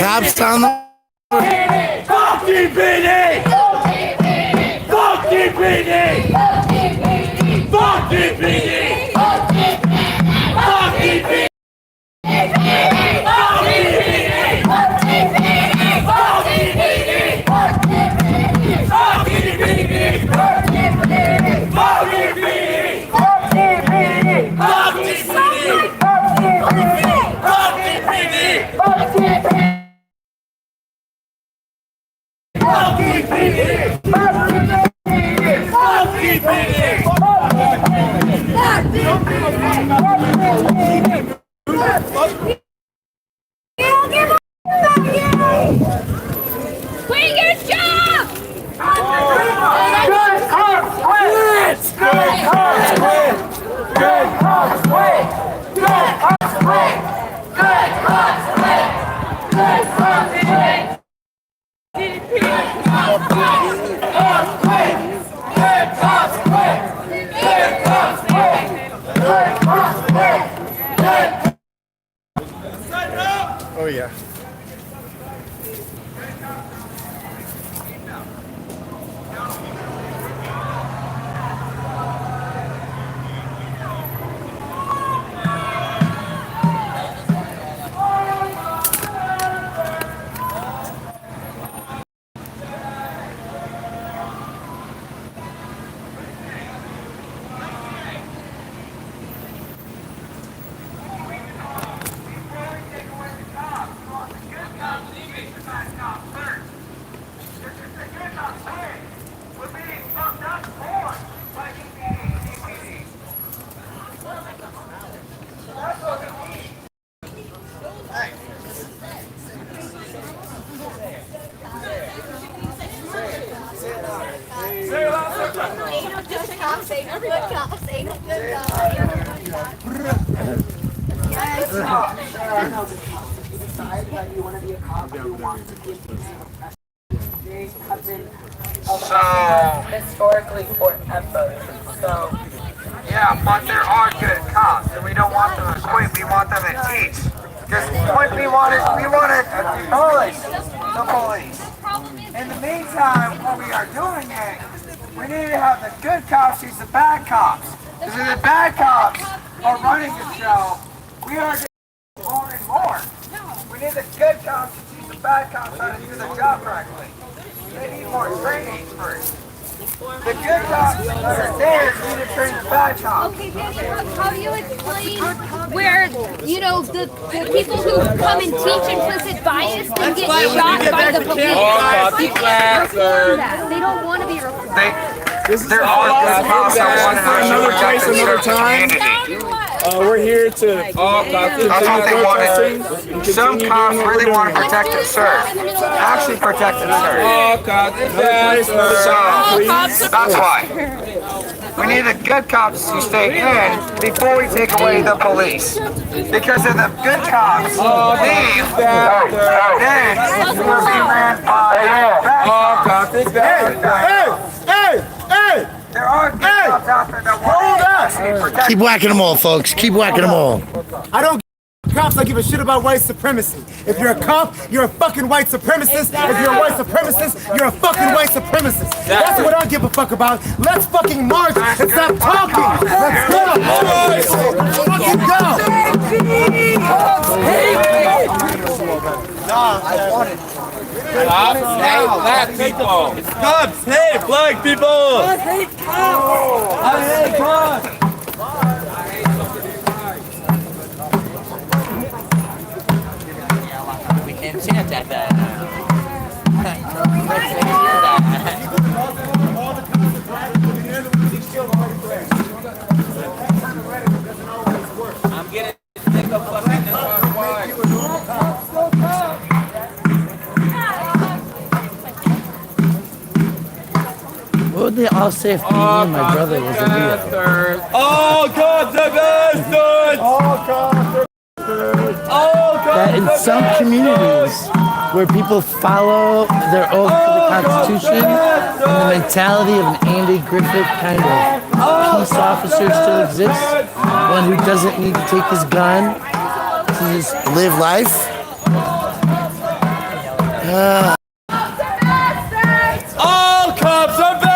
Cops down the. Quit your job! Good cops win! Good cops win! Good cops win! Good cops win! Good cops win! Good cops win! Good cops win! Good cops win! Good cops win! Good cops win! Oh, yeah. Historically forever. So, yeah, but there are good cops, and we don't want them to quit. We want them to teach. Because what we wanted to abolish the police. In the meantime, when we are doing it, we need to have the good cops use the bad cops. Because if the bad cops are running the show, we are getting more and more. We need the good cops to teach the bad cops how to do their job correctly. They need more training first. The good cops that are there need to train the bad cops. Okay, how do you explain where, you know, the people who come and teach implicit bias and get shot by the police? They can't reform that. They don't want to be reformed. There are good cops that want to protect the community. We're here to. That's what they wanted. Some cops really want to protect and serve. Actually protect and serve. So, that's why. We need the good cops to stay in before we take away the police. Because if the good cops leave, then we'll be ran by bad cops. Hey! There are good cops out there that want to protect. Keep whacking them all, folks. Keep whacking them all. I don't give cops, I give a shit about white supremacy. If you're a cop, you're a fucking white supremacist. If you're a white supremacist, you're a fucking white supremacist. That's what I give a fuck about. Let's fucking march and stop talking. Let's go. Fucking go. I want it. Cops hate black people. Cops hate black people. I hate cops. I hate cops. We can chant at that. I'm getting sick of fucking this hard. What would they all say if me and my brother was a Leo? All cops are bastards! That in some communities where people follow their oath to the Constitution and the mentality of an Andy Griffith kind of peace officer still exists, one who doesn't need to take his gun to just live life. All cops are bastards!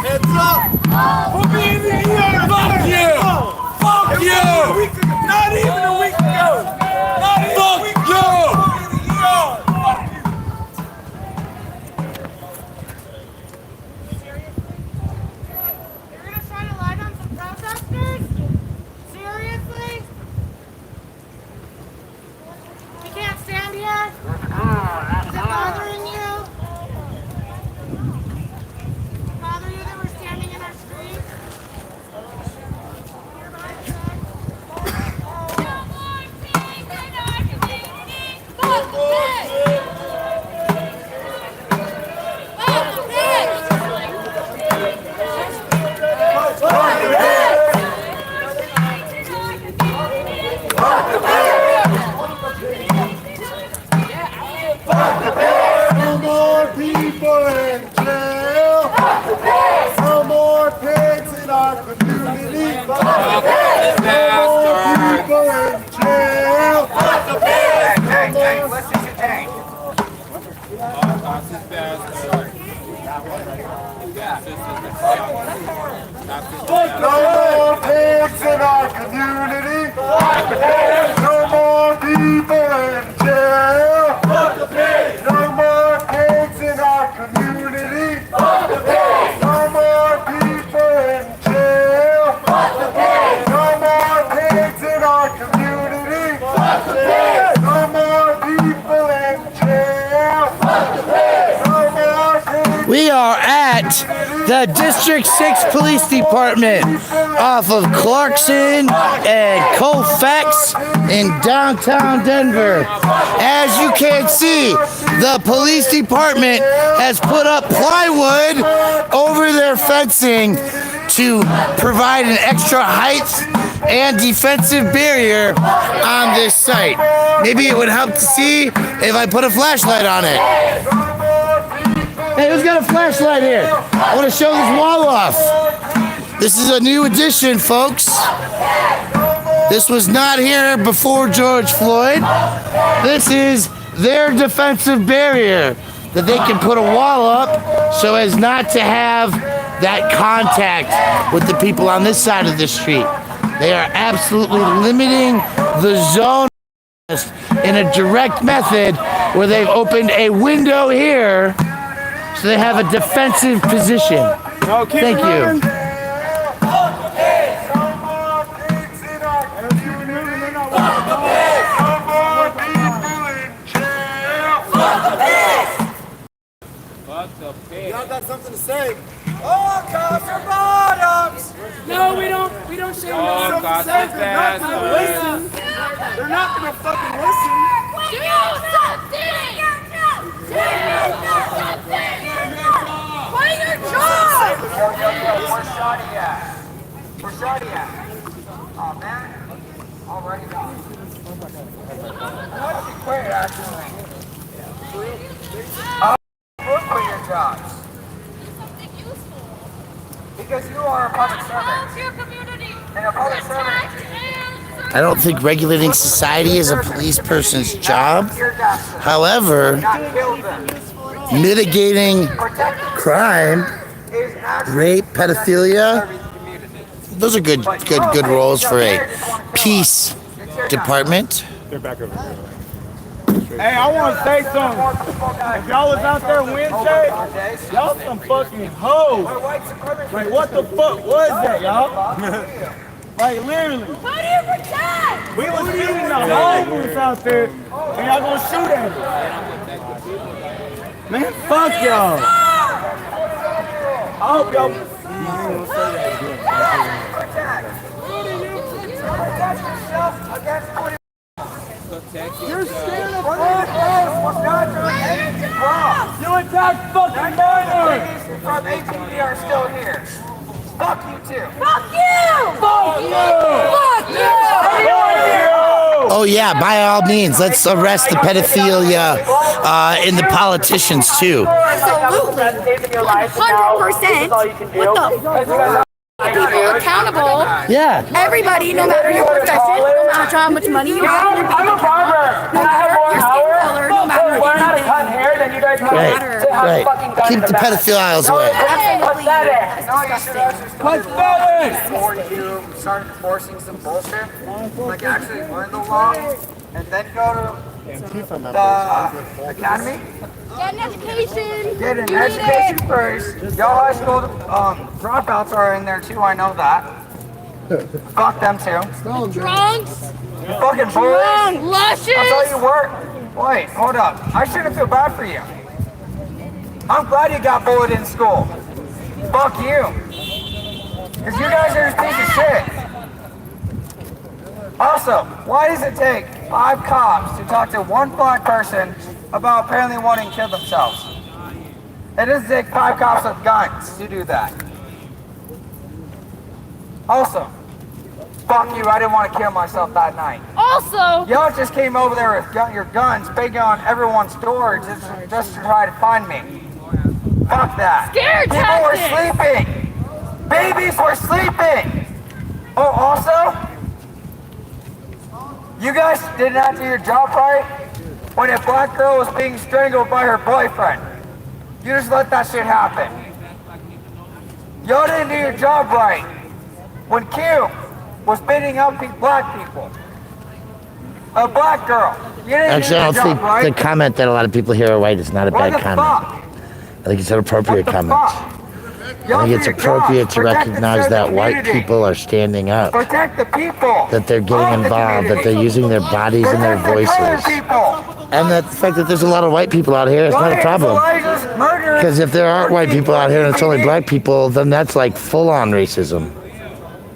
Heads up. Put me in the ear! Fuck you! Fuck you! Not even a week ago. Fuck you! You're gonna shine a light on some protesters? Seriously? We can't stand here? Is it bothering you? Bother you that we're standing in our streets? No more pigs in our community! Fuck the pigs! Fuck the pigs! No more people in jail. No more pigs in our community. No more people in jail. Hey, listen to Jane. No more pigs in our community. No more people in jail. No more pigs in our community. No more people in jail. No more pigs in our community. No more people in jail. No more pigs. We are at the District 6 Police Department off of Clarkson and Colfax in downtown Denver. As you can see, the police department has put up plywood over their fencing to provide an extra height and defensive barrier on this site. Maybe it would help to see if I put a flashlight on it. Hey, who's got a flashlight here? I want to show this wall off. This is a new addition, folks. This was not here before George Floyd. This is their defensive barrier that they can put a wall up so as not to have that contact with the people on this side of the street. They are absolutely limiting the zone in a direct method where they've opened a window here so they have a defensive position. Thank you. Y'all got something to say? All cops are bottoms! No, we don't say no. They're not gonna listen. They're not gonna fucking listen. Do something! Do something! Find your job! Where's Shadi at? Where's Shadi at? Oh man, already gone. Not to be quit, actually. Look for your jobs. Because you are a public servant. And a public servant. I don't think regulating society is a police person's job. However, mitigating crime, rape, pedophilia, those are good roles for a peace department. They're back over here. Hey, I want to say something. If y'all was out there Wednesday, y'all some fucking hoes. Like, what the fuck was that, y'all? Like, literally. How do you protect? We was shooting the homeless out there, and y'all gonna shoot at us. Man, fuck y'all. I hope y'all... Protect yourself against You're scared of You attacked fucking minors! From ATV are still here. Fuck you too. Fuck you! Fuck you! Fuck you! Oh yeah, by all means, let's arrest the pedophilia in the politicians too. Absolutely. 100%. What the people accountable. Yeah. Everybody, no matter your profession, no matter how much money you have, I'm a barber. no matter your skin color, no matter Learn how to anything. cut hair, then you guys Right. Keep the pedophiles away. Absolutely. Before you start enforcing some bullshit, like actually learn the law, and then go to the academy. Get an education. Get an education first. Y'all high school dropouts are in there too, I know that. Fuck them too. Drunks. You fucking bullies. Luscious. That's all you work. Wait, hold up. I shouldn't feel bad for you. I'm glad you got bullied in school. Fuck you. Because you guys are just piece of shit. Also, why does it take 5 cops to talk to one black person about apparently wanting to kill themselves? It doesn't take 5 cops with guns to do that. Also, fuck you, I didn't want to kill myself that night. Also, Y'all just came over there with your guns, banging on everyone's door just to try to find me. Fuck that. Scare People were tactics. sleeping. Babies were sleeping. Oh, also, you guys did not do your job right when a black girl was being strangled by her boyfriend. You just let that shit happen. Y'all didn't do your job right when Q was beating up black people. A black girl. You didn't Actually, do I your don't think job right. the comment that a lot of people here are white is not a What bad the comment. fuck? I think it's an appropriate What the comment. fuck? I think it's appropriate to recognize that white people are standing up, Protect the people. that they're getting involved, that they're using their bodies and their voices. And that the fact that there's a lot of white people out here is not a problem. Because if there aren't white people out here and it's only black people, then that's like full-on racism.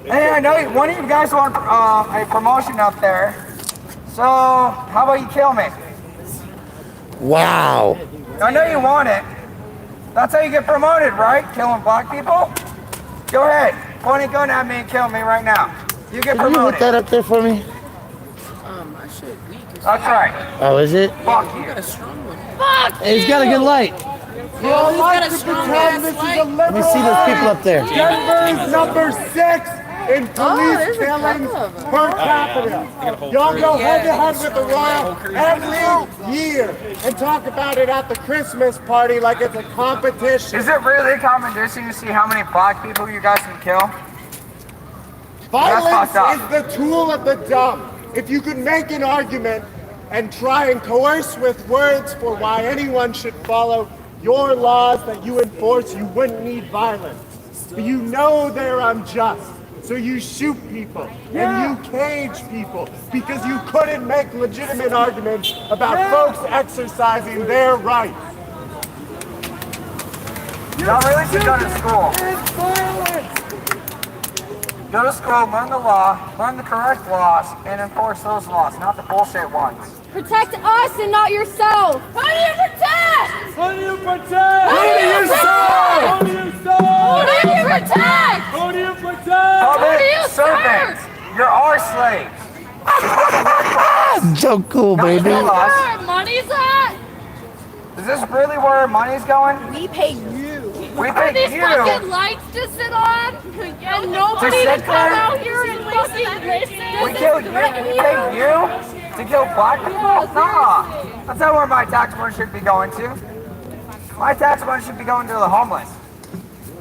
Hey, I know one of you guys want a promotion up there. So, how about you kill me? Wow. I know you want it. That's how you get promoted, right? Killing black people? Go ahead. Point a gun at me and kill me right now. You get Can you promoted. put that up there for me? My shit weak. That's right. Oh, is it? Fuck you. Fuck Hey, he's got a good light. You all like to pretend this is a liberal Let me see those people up there. Denver's number 6 in police killings per capita. Y'all go head to head with the Royal every year and talk about it at the Christmas party like it's a competition. Is it really a competition to see how many black people you guys can kill? Violence is the tool of the dumb. If you could make an argument and try and coerce with words for why anyone should follow your laws that you enforce, you wouldn't need violence. But you know they're unjust. So you shoot people and you cage people because you couldn't make legitimate arguments about folks exercising their rights. Y'all really should go to school. It's violence! Go to school, learn the law, learn the correct laws, and enforce those laws, not the bullshit ones. Protect us and not yourself. Who do you protect? Who do you protect? Who do you serve? Who do you serve? Who do you protect? Who do you protect? Public servants, you're our slaves. So cool, baby. Where our money's at? Is this really where our money's going? We pay you. We Are these pay fucking you. lights to sit on? And nobody to sit come there? out here and fucking listen? We killed you. We pay you to kill black people? Nah. That's not where my tax money should be going to. My tax money should be going to the homeless.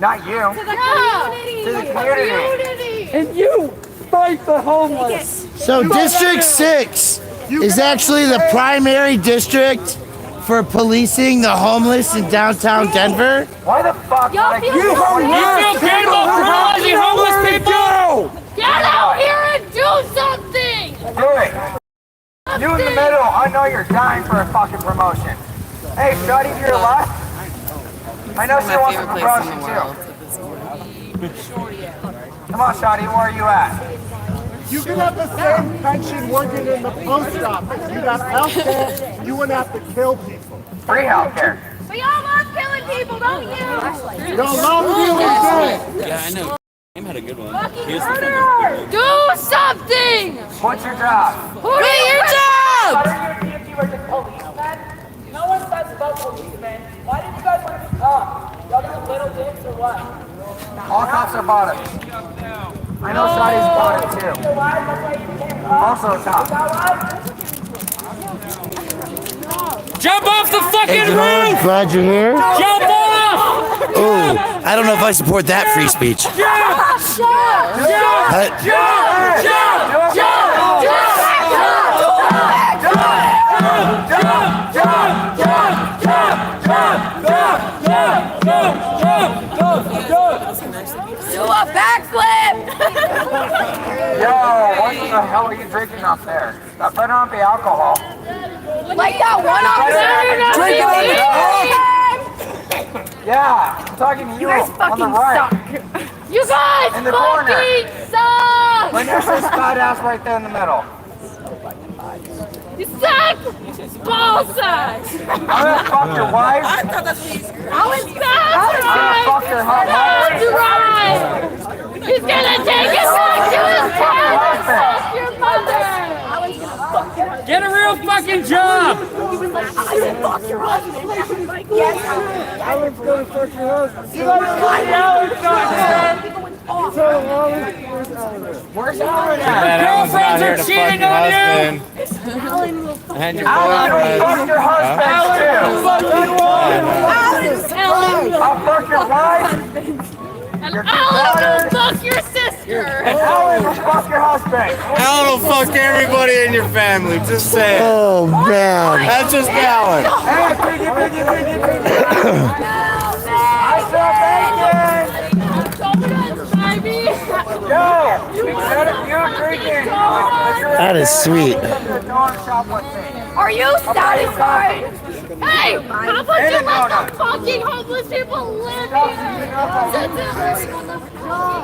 Not you. To the community. To the community. And you fight the homeless. So District 6 is actually the primary district for policing the homeless in downtown Denver. Why the fuck? Y'all feel You harass people, criminalizing homeless people. Get out here and do something! Do it. You in the middle, I know you're dying for a fucking promotion. Hey, Shotty to your left. I know she wants a promotion too. Come on, Shotty, where are you at? You can have the same pension working in the post office. You'd have healthcare, you wouldn't have to kill people. Free healthcare. But y'all love killing people, don't you? Y'all love dealing with Yeah, I know. Tim had a good one. Fucking murder! Do something! What's your job? Who do your job? If you were the policeman, no one says about policemen. Why did you guys want to be cops? Y'all got little dicks or what? All cops are bottoms. I know Shotty's bottom too. Also a cop. Jump off the fucking Hey, John, roof! glad you're here. Jump off! Oh, I don't know if I support that free speech. Do a backflip! Yo, what the hell are you drinking up there? That better not be alcohol. Like that one officer! Yeah, I'm talking to you guys on the fucking right. suck! You guys In the corner. fucking suck! When there's this fat ass right there in the middle. You suck! Ball suck! I'm gonna fuck your wife. I thought that's what he's I'm gonna fuck your hot wife! He's gonna take it back to his town and fuck your mother! Get a real fucking job! I said fuck your husband! Like, yes! Alan's gonna fuck your husband. You Where's Alan Your girlfriends are cheating on you! Alan will fuck And your Alan will fuck your husband too. I'll fuck your wife. And Alan will fuck your sister! And Alan will fuck your husband. Alan will fuck everybody in your family. Just say it. Oh, man. That's just Alan. Hey, I said bacon. Baby! Yo, instead of you drinking, That is sweet. Are you satisfied? Hey, how about you let the fucking homeless people live here? Sit down on the floor.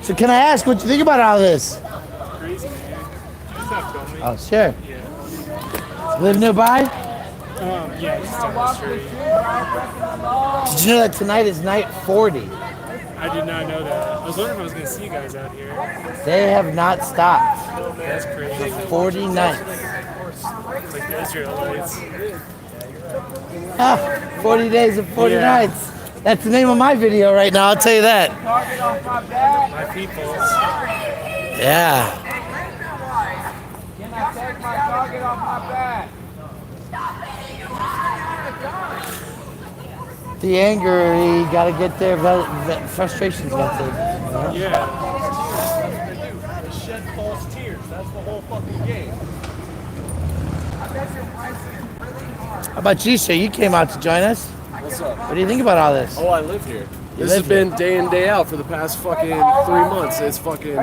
So can I ask what you think about all this? Crazy, man. Oh, sure. Live nearby? Yeah, just down the street. Did you know that tonight is night 40? I did not know that. I was wondering if I was going to see you guys out here. They have not stopped. That's crazy. 40 nights. It's like the Israelites. 40 days and 40 Yeah. nights. That's the name of my video right now, I'll tell you that. My peoples. Yeah. Can I take my target off my back? The anger, you gotta get their frustrations vented. Yeah. Shed false tears. That's the whole fucking game. How about you, sir? You came out to join us. What's up? What do you think about all this? Oh, I live here. This live has been day in, day out for the past fucking 3 months. It's fucking...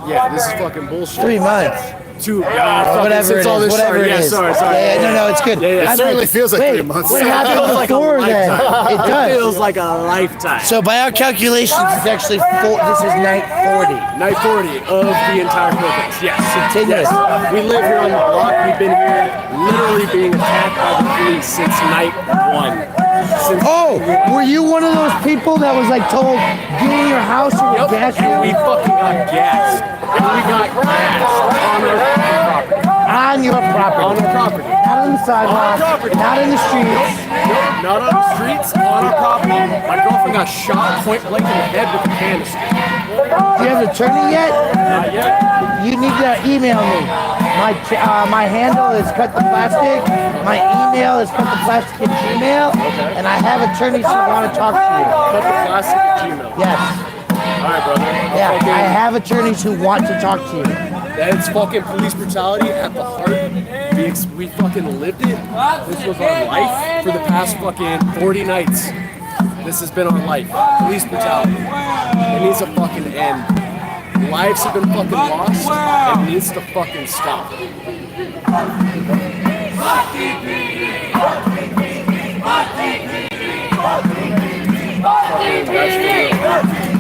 Yeah, this is fucking bullshit. 3 months. Whatever it is, whatever it is. Sorry. Yeah, no, it's good. Yeah, it certainly feels like 3 months. What happened before then? It does. It feels like a lifetime. So by our calculations, it's actually this is night 40. Night 40 of the entire protest. Yes. Continuous. Yes. We live here on the block. We've been here literally being attacked by the police since night 1. Were you one of those people that was like told, get in your house or we'll gas you? And we fucking got gassed. And we got gassed on our property. On your property. On our property. Not on the sidewalk. Not in the streets. Nope, not on the streets, on our property. My girlfriend got shot point blank in the head with a canister. Do you have an attorney yet? Not yet. You need to email me. My handle is Cut The Plastic. My email is cuttheplastic@gmail. Okay. And I have attorneys who want to talk to you. cuttheplastic@gmail. Yes. All right, brother. Yeah, I have attorneys who want to talk to you. That's fucking police brutality at the heart. We fucking lived it. This was our life for the past fucking 40 nights. This has been our life. Police brutality. It needs to fucking end. Lives have been fucking lost. It needs to fucking stop.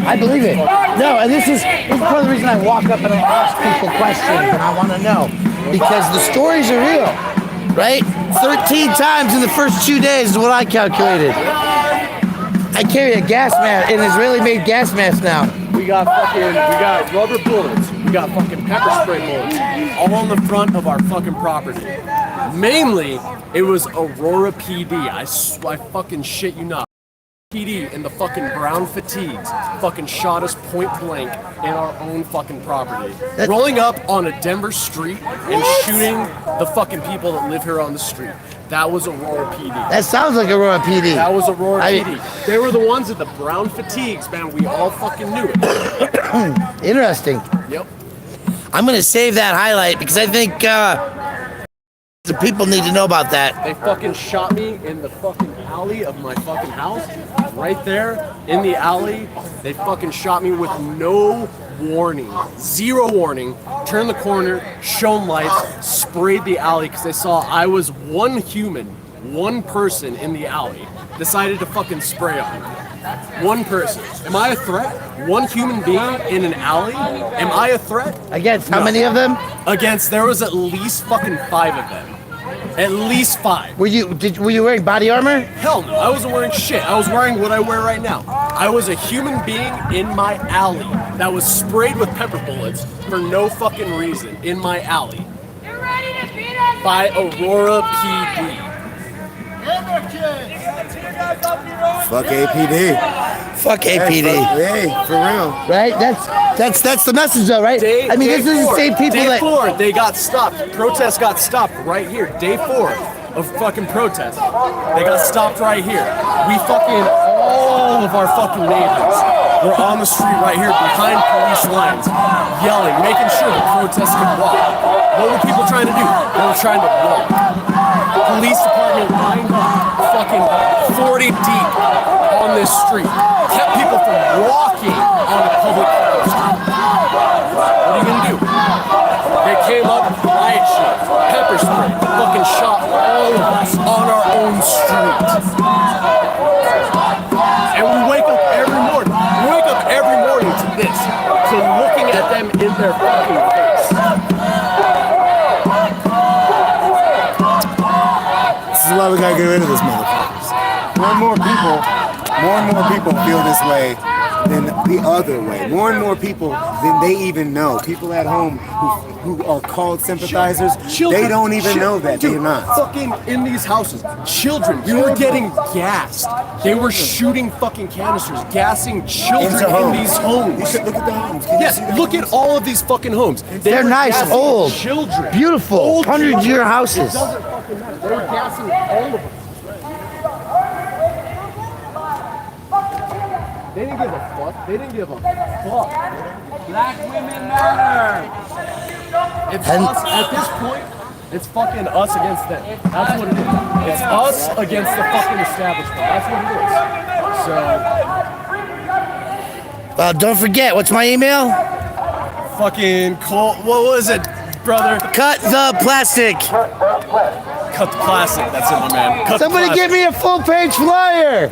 I believe it. No, and this is part of the reason I walk up and I ask people questions and I want to know. Because the stories are real, right? 13 times in the first 2 days is what I calculated. I carry a gas mask, an Israeli-made gas mask now. We got rubber bullets. We got fucking pepper spray bullets all on the front of our fucking property. Mainly, it was Aurora PD. I fucking shit you not. PD in the fucking brown fatigues fucking shot us point blank in our own fucking property. Rolling up on a Denver street and shooting the fucking people that live here on the street. That was Aurora PD. That sounds like Aurora PD. That was Aurora PD. They were the ones in the brown fatigues, man. We all fucking knew it. Interesting. Yep. I'm going to save that highlight because I think the people need to know about that. They fucking shot me in the fucking alley of my fucking house. Right there in the alley. They fucking shot me with no warning. Zero warning. Turned the corner, shone lights, sprayed the alley because they saw I was one human, one person in the alley. Decided to fucking spray on me. One person. Am I a threat? One human being in an alley? Am I a threat? Against how many of them? There was at least fucking 5 of them. At least 5. Were you wearing body armor? Hell no, I wasn't wearing shit. I was wearing what I wear right now. I was a human being in my alley that was sprayed with pepper bullets for no fucking reason in my alley. You're ready to beat us? By Aurora PD. Fuck APD. Fuck APD. Hey, for real. Right? That's the message though, right? I mean, this is the same people Day that... 4, they got stopped. Protests got stopped right here. Day 4 of fucking protests. They got stopped right here. We fucking, all of our fucking neighbors were on the street right here behind police lines, yelling, making sure the protests could walk. What were people trying to do? They were trying to walk. Police department lined up fucking 40 deep on this street. Kept people from walking on a public street. What are you gonna do? They came up, riot shit, pepper spray, fucking shot all of us on our own street. And we wake up every morning. We wake up every morning to this. To looking at them in their fucking face. is why we gotta get rid of this motherfuckers. More and more people feel this way than the other way. More and more people than they even know. People at home who are called sympathizers, they don't even know that they're not. Fucking in these houses, children, we were getting gassed. They were shooting fucking canisters, gassing children in these homes. Look at the homes. Yes, look at all of these fucking homes. They're nice, old, children, beautiful, 100-year houses. It doesn't fucking matter. They were gassing all of them. They didn't give a fuck. They didn't give a fuck. Black women matter. It's us at this point. It's fucking us against them. That's what it is. It's us against the fucking establishment. That's what it is. So. Don't forget, what's my email? Fucking what was it, brother? Cut the plastic. Cut the plastic. That's it, my man. Cut Somebody give me a full-page flyer.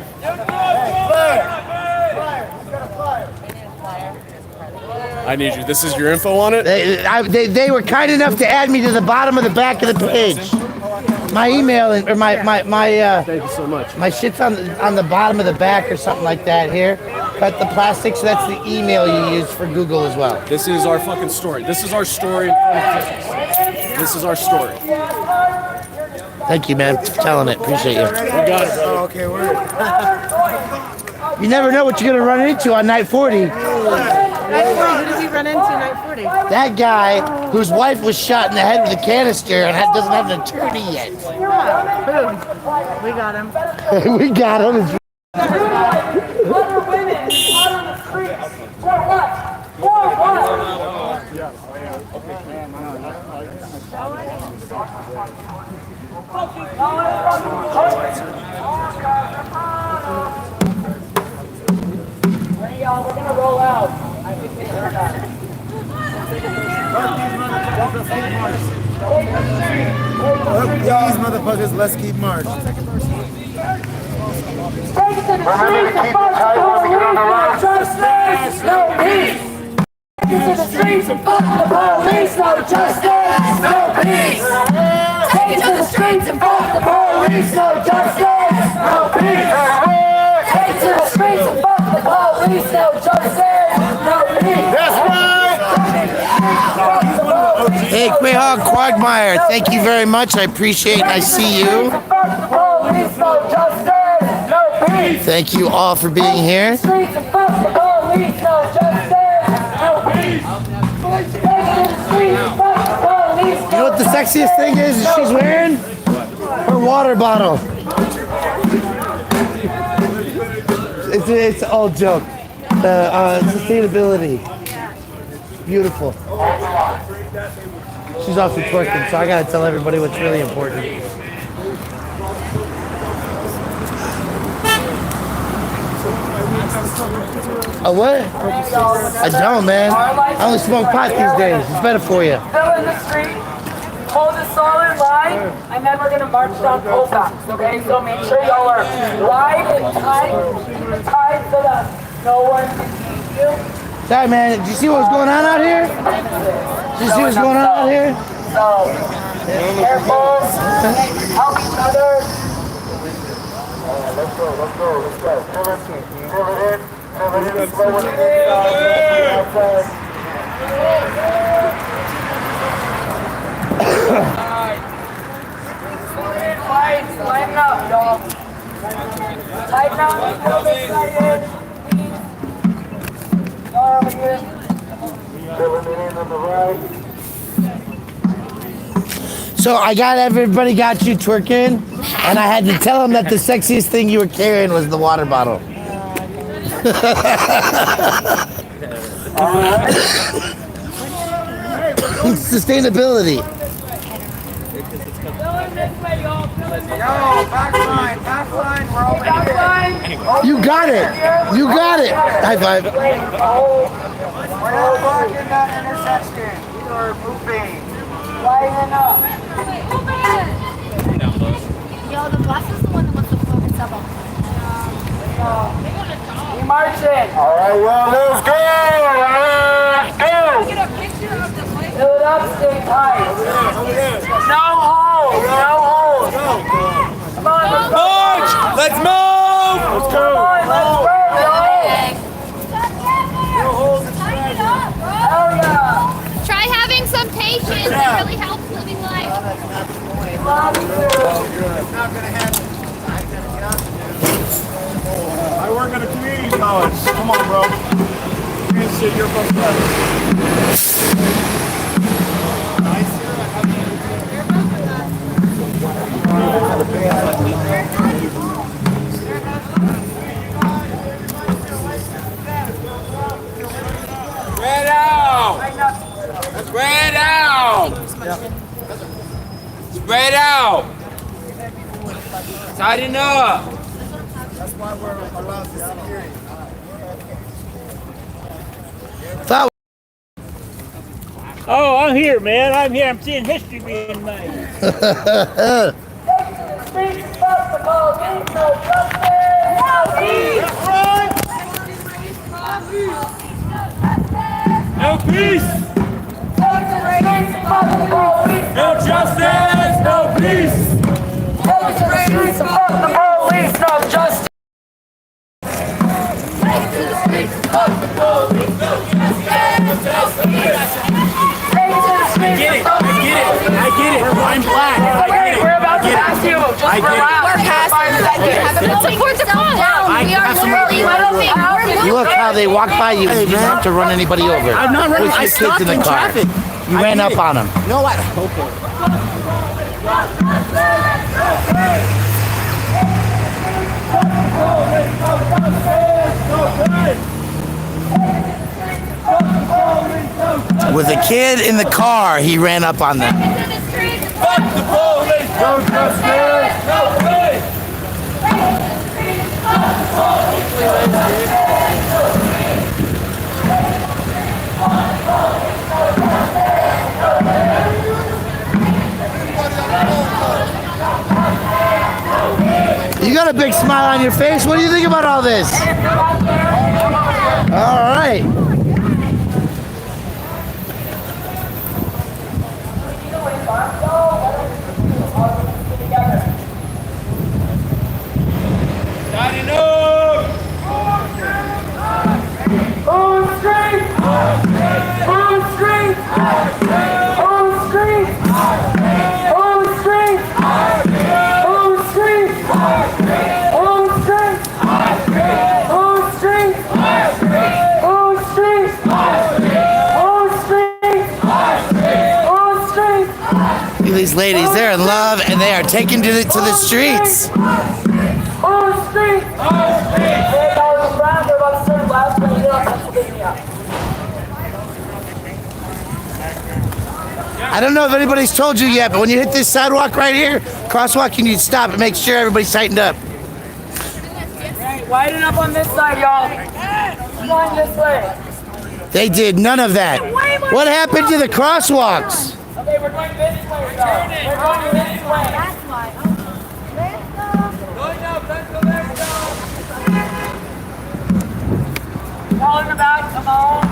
I need you. This is your info on it? They were kind enough to add me to the bottom of the back of the page. My email or my thank you so much. My shit's on the bottom of the back or something like that here. Cut the plastic, so that's the email you use for Google as well. This is our fucking story. This is our story. This is our story. Thank you, man, for telling it. Appreciate you. We got it, bro. Okay, word. You never know what you're gonna run into on night 40. Night 40, who did we run into night 40? That guy whose wife was shot in the head with a canister and doesn't have an attorney yet. Boom. We got him. We got him. Other women out on the streets. For what? For Hey, y'all, we're gonna roll out. I think they heard that. These motherfuckers, let's keep march. Take to the streets and fuck the police, no justice, no peace. Take to the streets and fuck the police, no justice, no peace. Take it to the streets and fuck the police, no justice, no peace. Take it to the streets and fuck the police, no justice, no peace. That's right. Hey, Quahog Quagmire, thank you very much. I appreciate and I see you. Thank you all for being here. You know what the sexiest thing is she's wearing? Her water bottle. It's all joke. Sustainability. Beautiful. She's off to twerking, so I gotta tell everybody what's really important. A what? I don't, man. I only smoke pot these days. It's better for you. Fill in the street, hold a solid line, and then we're gonna march down pullbacks, okay? So make sure y'all are wide and tight so that no one can see you. Sorry, man. Did you see what was going on out here? Did you see what's going on out here? So, be careful, help each other. Let's go. Fill it in, slow it in, Lighten up, y'all. Tighten up, a little bit tighten. So I got everybody got you twerking, and I had to tell them that the sexiest thing you were carrying was the water bottle. Sustainability. Back line, we're over here. You got it. You got it. High five. We're all blocking that intersection. We are moving. Lighten up. Yo, the bus is the one that wants to focus up on. We marching. All right, well, let's go. Get a picture of the place. Fill it up, stay tight. No hold. Let's move! Let's go! Try having some patience. It really helps living life. I work at a community college. Come on, bro. You can't sit here for Spread out! Spread out! Spread out! Tighten up! That's why we're allowed to security. Oh, I'm here, man. I'm here. I'm seeing history being made. No peace! No justice! No peace! Take to the streets and fuck the police, no justice! Take to the streets and fuck the police, no justice! Take to the streets and fuck the police! I get it! I'm black! I get it! We're about to pass you! Just relax! We're past it. Support the cause. We are literally moving. You look how they walk by you. You didn't have to run anybody over. I'm not running. With I your stopped kids in in the car. traffic. You ran up on them. No, I. Okay. With a kid in the car, he ran up on them. Fuck the police! No justice! No peace! You got a big smile on your face. What do you think about all this? All right. Tighten up! On street! On street! On street! On street! On street! On street! On street! On street! Look at these ladies. They're in love and they are taken to the streets. On street! I don't know if anybody's told you yet, but when you hit this sidewalk right here, crosswalk, you need to stop and make sure everybody's tightened up. Widen up on this side, y'all. Going this way. They did none of that. What happened to the crosswalks? Okay, we're going this way, y'all. We're going this way. That's why. Y'all in the back, come on.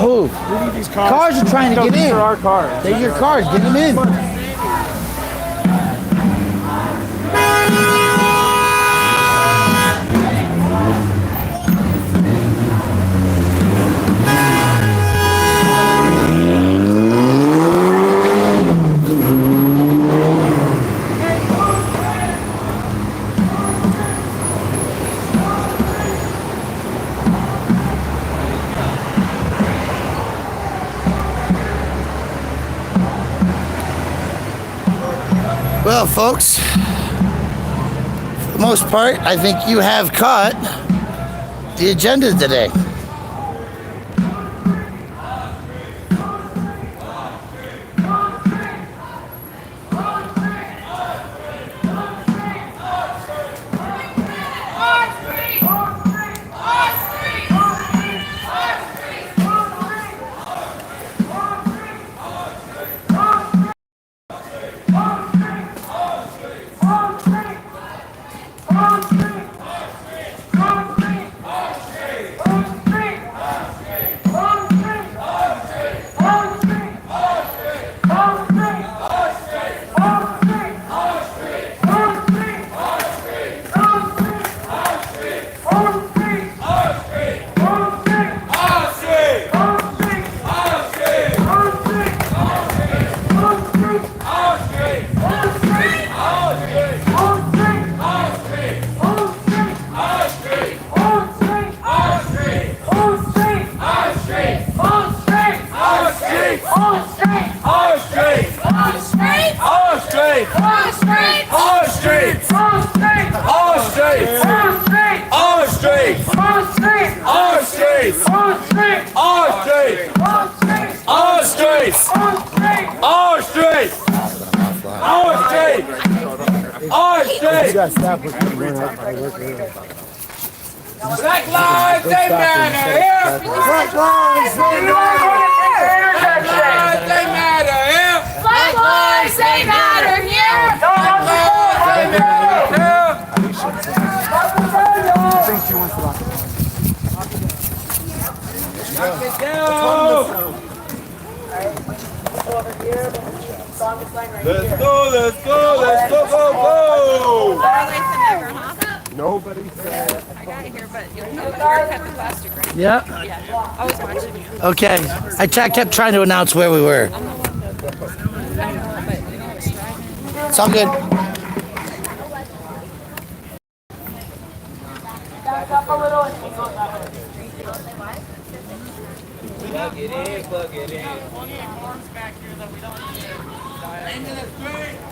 Who? We need these Cars are trying to No, get these in. are our cars. They're your cars. Get them in. Well, folks, for the most part, I think you have caught the agenda today. Our You state. got staff working here. Black lives, they matter here. Black lives, they Black lives, they matter here. Black lives, they matter here. Black lives, they matter here. I think she wants to lock it. Knock it down. Let's go, go. Nobody said. I got it here, but you're Cut The Plastic, right? Yeah. Yeah. I was watching you. Okay. I kept trying to announce where we were. It's all good. Back up a little and we'll go that way. Plug it in, plug it in.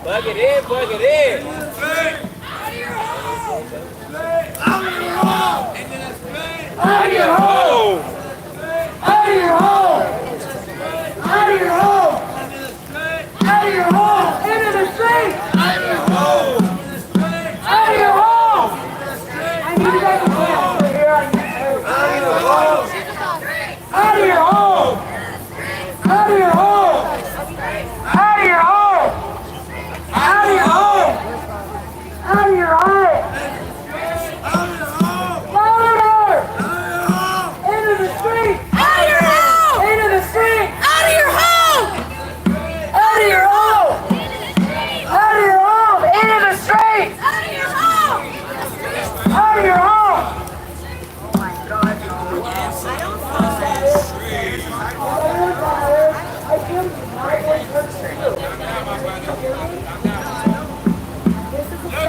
Plug it in, plug it in. Out of your home! Out of your home! Out of your home! Out of your home! Into the street! Out of your home! Out of your home! I need you guys to stand over here on YouTube. Out of your home! Out of your home! Out of your home! Out of your home! Out of your home! Out of your home! Louder! Into the street! Out of your home! Into the street! Out of your home! Out of your home! Out of your home! Into the street! Out of your home! Out of your home!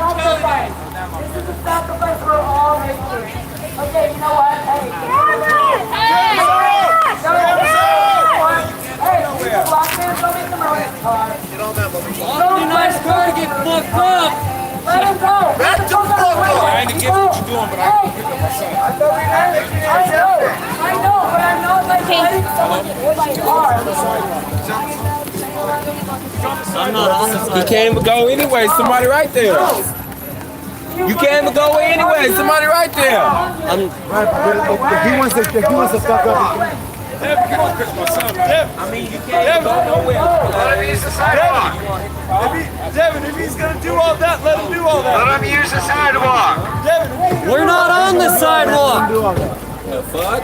Sacrifice. This is a sacrifice we're all making. Okay, you know what? Hey, you can lock in, show me some road car. Nice car to get fucked up. Let him go. Let him go that way. I ain't against what you're doing, but I can pick up my son. I know, but I'm not like letting someone hit my car. I'm not on the side. You can't even go anyway. Somebody right there. You can't even go anyway. Somebody right there. If he wants to fuck up. Devin, come on, Chris, my son. Devin. I mean, you can't go nowhere. Let him use the sidewalk. Devin, if he's gonna do all that, let him do all that. Let him use the sidewalk. Devin, We're not on the sidewalk. The fuck?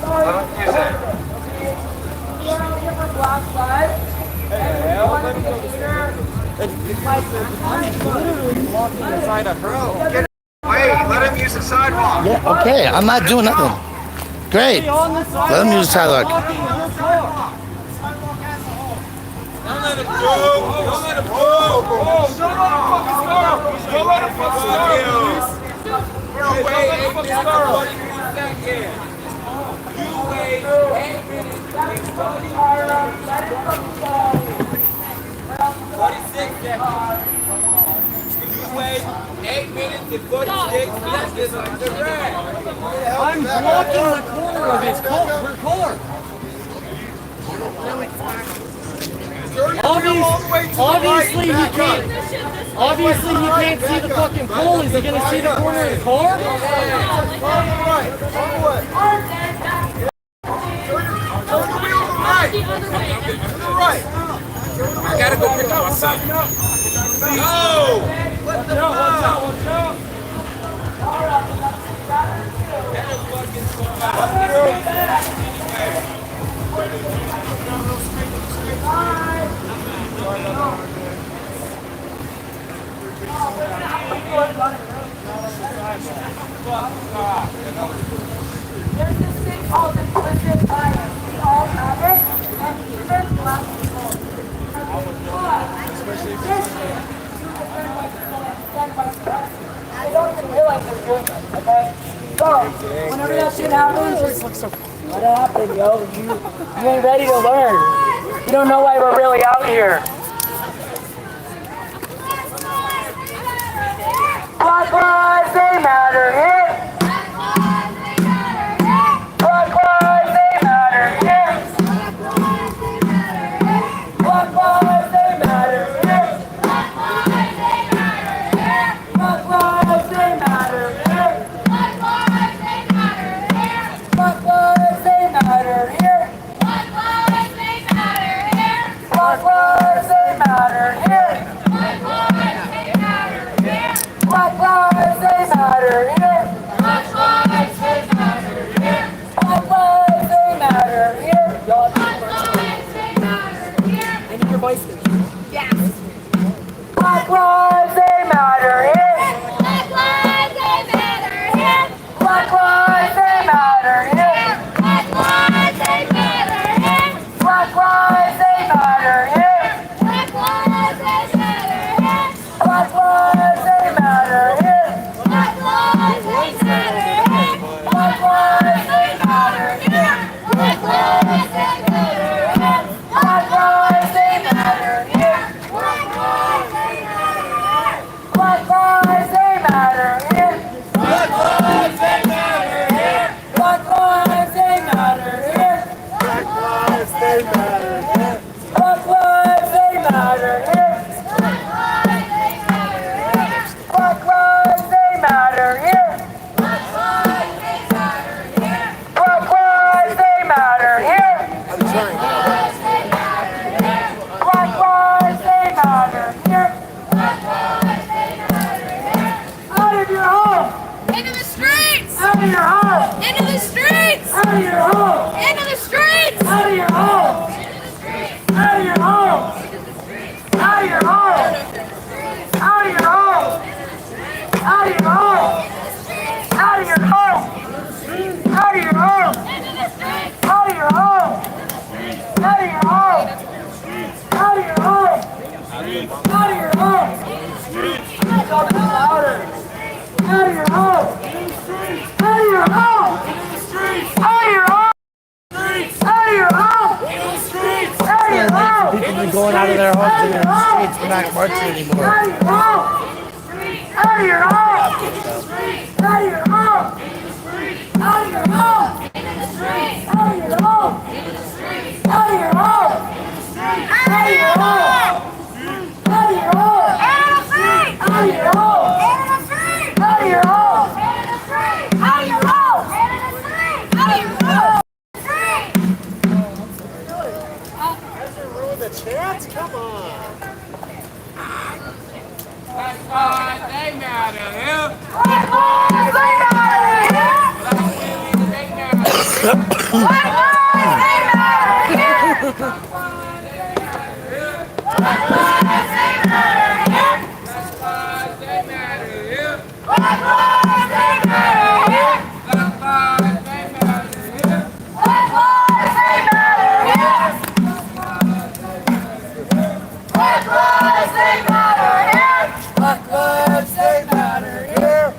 let him use it. Wait, let him use the sidewalk. Yeah, okay. I'm not doing nothing. Great. Let him use the sidewalk. Don't let him go. Don't let him go. Don't let him fucking start. Don't let him fucking start. You wait 8 minutes and 43 seconds. You wait 8 minutes and 46 seconds. You wait 8 minutes and 46 seconds on the red. I'm blocking the corner of his car. Obviously you can't. Obviously you can't see the fucking pole. Is he gonna see the corner of the car? I gotta go pick up my son. No! What the fuck? Watch out. There's this thing called implicit bias. We all have it, and even black people. This is to defend my people and stand by us. They don't even realize they're doing it, okay? So, whenever that shit happens, just let it happen, yo. You ain't ready to learn. You don't know why we're really out here. Black lives, they matter here. Black lives, they matter here. Black lives, they matter here. your home! Into the streets! Out of your home! Into the streets! Out of your home! Out of your home! Out of your home! Out of your home! Out of your home! Out of your home! Out of your home! Out of your home! Out of your home! Out of your home! Out of your home! Talk louder! Out of your home! Out of your home! Out of your home! Out of your home! Out of your home! People be going out of their homes and in the streets. We're not marching anymore. Out of your home! Out of your home! Out of your home! Out of your home! Out of your home! Out of your home! Out of your home! Out of your home! Out of your home! Out of your home! Out of your home! Out of your home! The chance? Come on. Black lives, they matter, yeah? Black lives, they matter, yeah? Black lives, they matter, yeah? Black lives, they matter, yeah? Black lives, they matter, yeah? Black lives, they matter, yeah? Black lives, they matter, yeah? Black lives, they matter, yeah? Black lives, they matter, yeah? Black lives, they matter, yeah?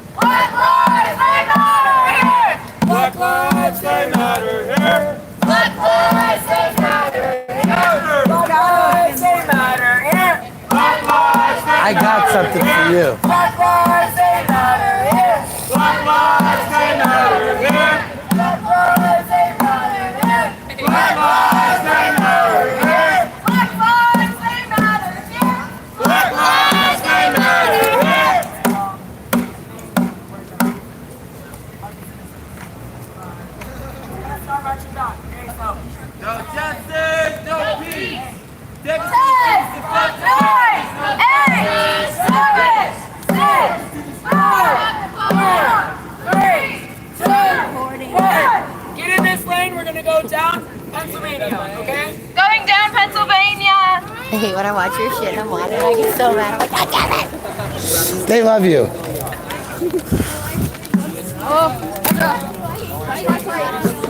Black lives, they matter, yeah? Black lives, they matter, yeah? Black lives, they matter, yeah? Black lives, they I got something for you. Black lives, they matter, yeah? Black lives, they matter, yeah? Black lives, they matter, yeah? Black lives, they matter, yeah? Black lives, they matter, yeah? Black lives, they matter, yeah? No justice, no peace. Take us to the fuck Nine, 8, 7, 6, 5, 4, 3, 2, 1. Get in this lane. We're gonna go down Pennsylvania. Okay? Going down Pennsylvania! I hate when I watch your shit and I'm watching. I get so mad. I'm like, God damn it! They love you.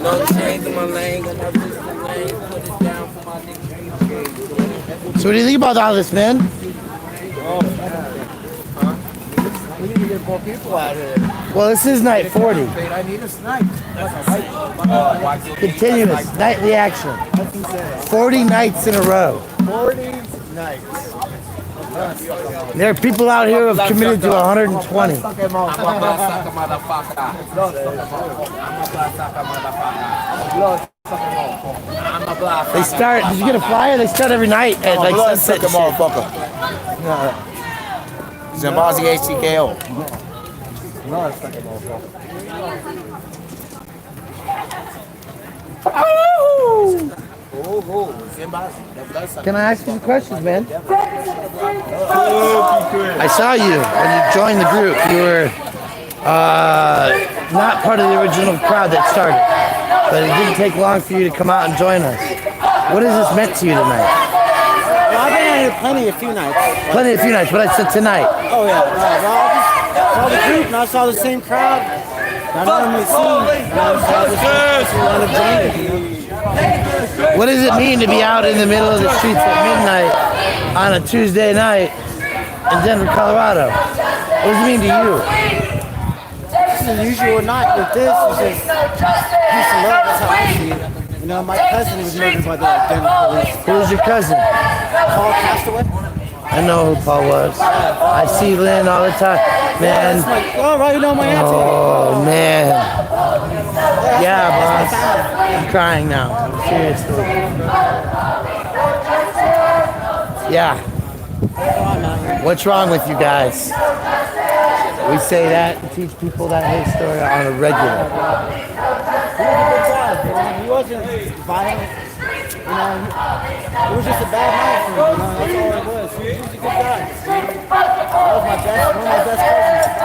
No change in my lane, and I put the lane, put it down for my niggas. So what do you think about all this, man? We need to get more people out here. Well, this is night 40. I need a snipe. Continuous nightly action. 40 nights in a row. 40 nights. There are people out here who have committed to 120. I'm a bloodsucker motherfucker. I'm a bloodsucker. They start. Did you get a flyer? They start every night at like sunset. and shit. motherfucker. Zambazi HTKO. Can I ask you some questions, man? I saw you when you joined the group. You were not part of the original crowd that started, but it didn't take long for you to come out and join us. What has this meant to you tonight? Well, I've been out here plenty a few nights. Plenty of few nights, but I said tonight. Oh yeah, well, I just saw the group and I saw the same crowd. I normally see them. And I just wanted to join it, you know? What does it mean to be out in the middle of the streets at midnight on a Tuesday night in Denver, Colorado? What does it mean to you? It's an unusual night with this. It's just peace and love. That's how I see it. You know, my cousin was murdered by the Denver police. Who's your cousin? Paul Castaway. I know who Paul was. I see Lynn all the time. Man. It's like, oh, right, you know my auntie. Oh, man. Yeah, boss. I'm crying now. Seriously. Yeah. What's wrong with you guys? We say that and teach people that hate story on a regular. He wasn't violent. You know, it was just a bad night for him. You know, that's all it was. He was a good guy. That was one of my best cousins.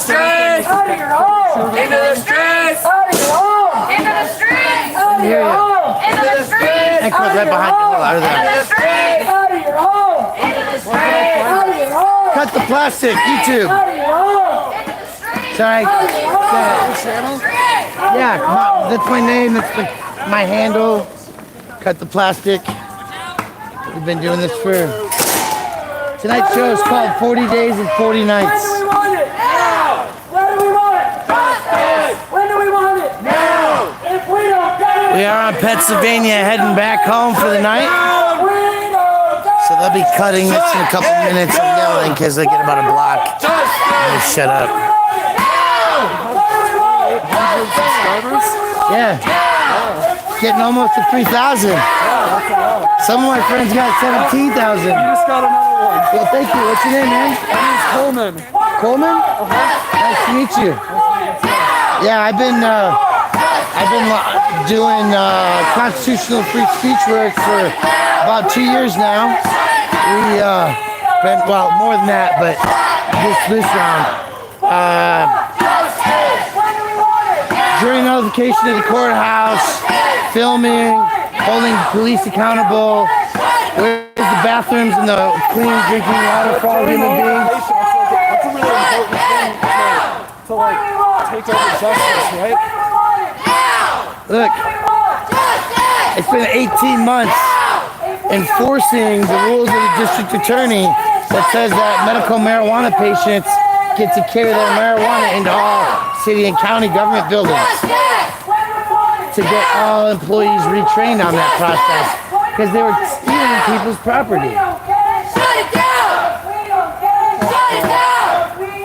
streets! Out of your home! Into the streets! Out of your home! Into the streets! Out of your home! Into the streets! And right behind you. Out of there. Into the streets! Out of your home! Into the streets! Out of your home! Cut the plastic. YouTube. Out of your home! Sorry. Yeah, that's my name. That's my handle. Cut the plastic. We've been doing this for. Tonight's show is called 40 Days and 40 Nights. When do we want it? Now! When do we want it? Justice! When do we want it? Now! If we don't get it, We are on Pennsylvania, heading back home for the night. we don't get So they'll be cutting this in a couple minutes and yelling because they get about a block. They shut up. Yeah. Getting almost to 3,000. Some of my friends got 17,000. You just got another one. Well, thank you. What's your name, man? My name's Coleman. Coleman? Nice to meet you. Yeah, I've been doing constitutional free speech work for about 2 years now. We been, well, more than that, but this round. Jury notification to the courthouse, filming, holding police accountable. Where's the bathrooms and the clean drinking water for all human beings? That's a really important thing to like take over justice, right? Look, it's been 18 months enforcing the rules of the district attorney that says that medical marijuana patients get to carry their marijuana into all city and county government buildings to get all employees retrained on that process because they were stealing people's property.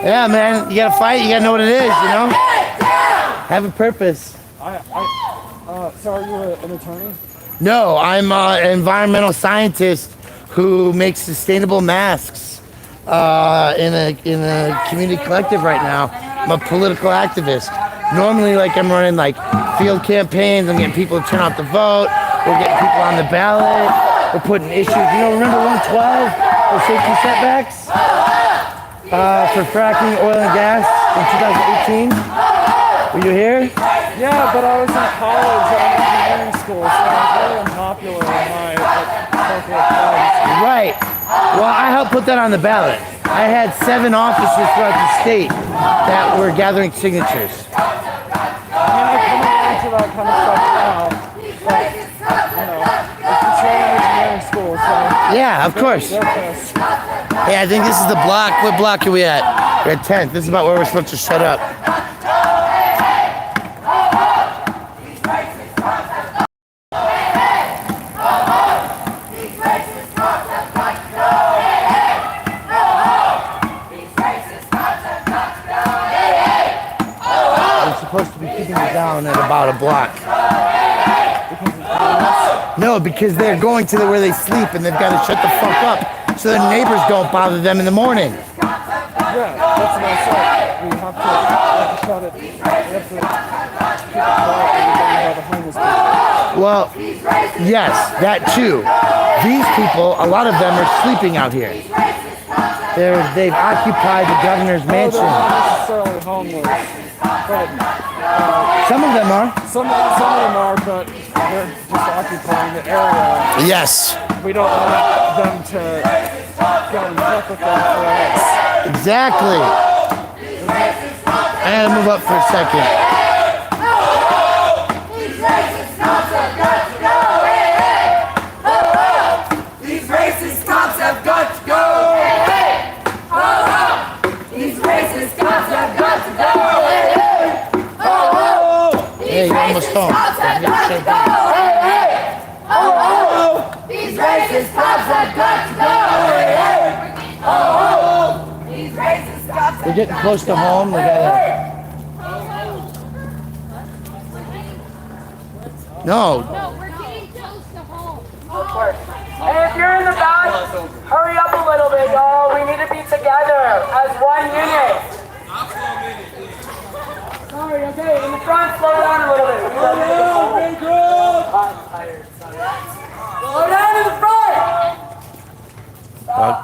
Yeah, man, you gotta fight, you gotta know what it is, you know? Have a purpose. So are you an attorney? No, I'm an environmental scientist who makes sustainable masks in a community collective right now. I'm a political activist. Normally, like I'm running like field campaigns. I'm getting people to turn out the vote. We're getting people on the ballot. We're putting issues. You know, remember 112 for safety setbacks for fracking oil and gas in 2018? Were you here? Yeah, but I was in college at engineering school, so I was very unpopular in my local friends. Right. Well, I helped put that on the ballot. I had 7 officers throughout the state that were gathering signatures. I mean, I'm coming back to that kind of stuff now, but, you know, it's the engineering school, so... Yeah, of course. Hey, I think this is the block. What block are we at? We're at 10th. This is about where we're supposed to shut up. Supposed to be keeping it down at about a block. No, because they're going to where they sleep and they've got to shut the fuck up so their neighbors don't bother them in the morning. Yeah, that's what I said. We have to shut it. We have to keep it quiet by the homeless people. Well, yes, that too. These people, a lot of them are sleeping out here. They've occupied the governor's mansion. They're not necessarily homeless. But, some of them are. Some of them are, but they're just occupying the area. Yes. We don't want them to go and fuck with them for us. Exactly. I gotta move up for a second. These racist cops have got to go! These racist cops have got to go! These racist cops have got to go! Hey, you're almost home. These racist cops have got to go! These racist cops. We're getting close to home. We gotta. No. No, we're getting close to home. Hey, if you're in the back, hurry up a little bit, y'all. We need to be together as one unit. Sorry, okay, in the front, slow down a little bit. Slow down in the front! Stop.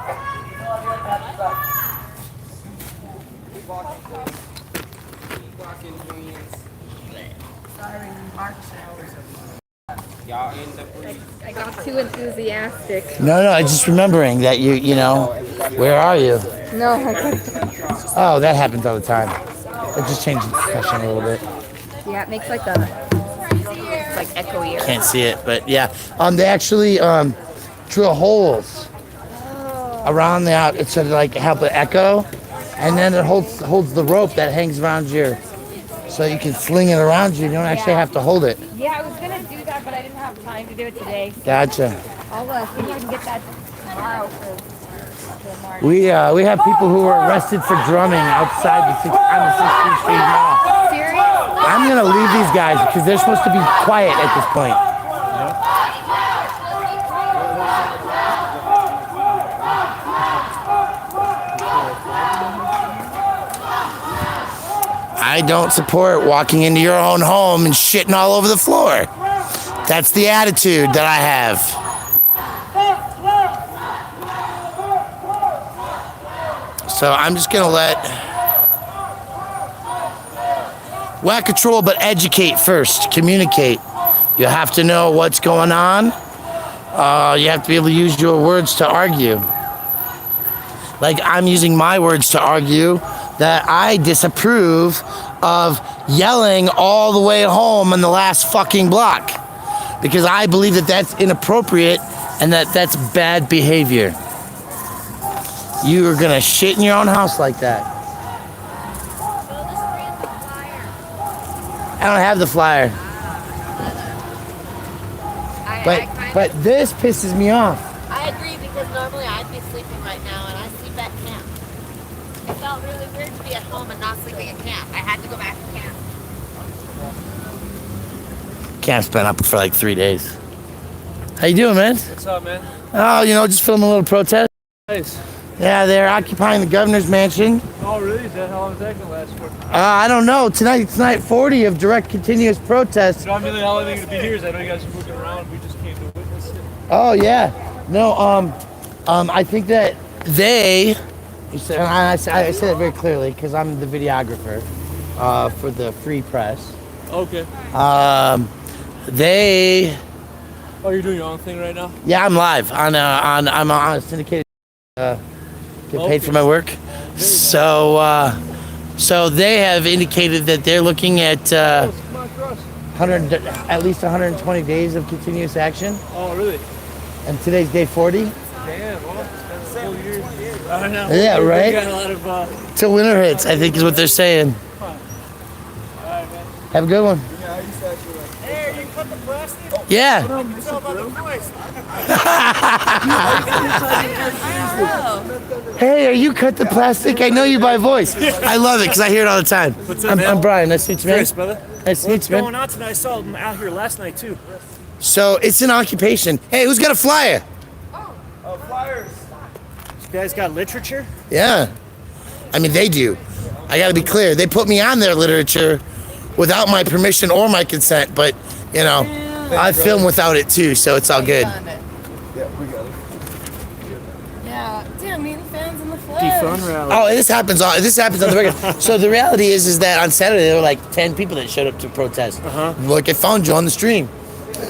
I got too enthusiastic. No, I just remembering that you know, where are you? No. Oh, that happens all the time. It just changes the discussion a little bit. Yeah, it makes like it's like echoey. Can't see it, but yeah. They actually drill holes around the out. It's to like help it echo, and then it holds the rope that hangs around your, so you can sling it around you. You don't actually have to hold it. Yeah, I was gonna do that, but I didn't have time to do it today. So Gotcha. I'll see if I can get that tomorrow for the march. We have people who were arrested for drumming outside on the 16th Street Mall. Serious? I'm gonna leave these guys because they're supposed to be quiet at this point. I don't support walking into your own home and shitting all over the floor. That's the attitude that I have. So I'm just gonna let whack control, but educate first, communicate. You have to know what's going on. You have to be able to use your words to argue. Like I'm using my words to argue that I disapprove of yelling all the way home on the last fucking block, because I believe that that's inappropriate and that's bad behavior. You are gonna shit in your own house like that. I don't have the flyer. But this pisses me off. I agree, because normally I'd be sleeping right now, and I sleep at camp. It felt really weird to be at home and not sleeping at camp. I had to go back to camp. Camp's been up for like 3 days. How you doing, man? What's up, man? Oh, you know, just filming a little protest. Nice. Yeah, they're occupying the governor's mansion. Oh, really? Is that how long is that going to last for? I don't know. It's night 40 of direct continuous protest. You know, I'm really how long are going to be here is I know you guys are moving around. We just came to witness it. Oh yeah. No, I think that they, and I said it very clearly because I'm the videographer for the Free Press. Okay. They. Oh, you're doing your own thing right now? Yeah, I'm live I'm on a syndicated. Get paid for my work. So they have indicated that they're looking at at least 120 days of continuous action. Oh, really? And today's day 40. Damn, well, it's been a full year. I don't know. Yeah, right? We got a lot of, Till winter hits, I think is what they're saying. Have a good one. Hey, are you Cut The Plastic? Yeah. You can tell by the voice. Hey, are you Cut The Plastic? I know you by voice. I love it because I hear it all the time. What's up, man? I'm Brian. Nice to meet you, man. Chris, brother. Nice to meet What's you, man. going on tonight? I saw them out here last night, too. So it's an occupation. Hey, who's got a flyer? Oh, flyers. You guys got literature? Yeah. I mean, they do. I got to be clear. They put me on their literature without my permission or my consent, but, you know, I film without it too, so it's all good. Yeah, we got it. Yeah, damn, many fans in the flesh. Defund rally. Oh, this happens on the regular. So the reality is that on Saturday there were like 10 people that showed up to protest. Like I found you on the stream.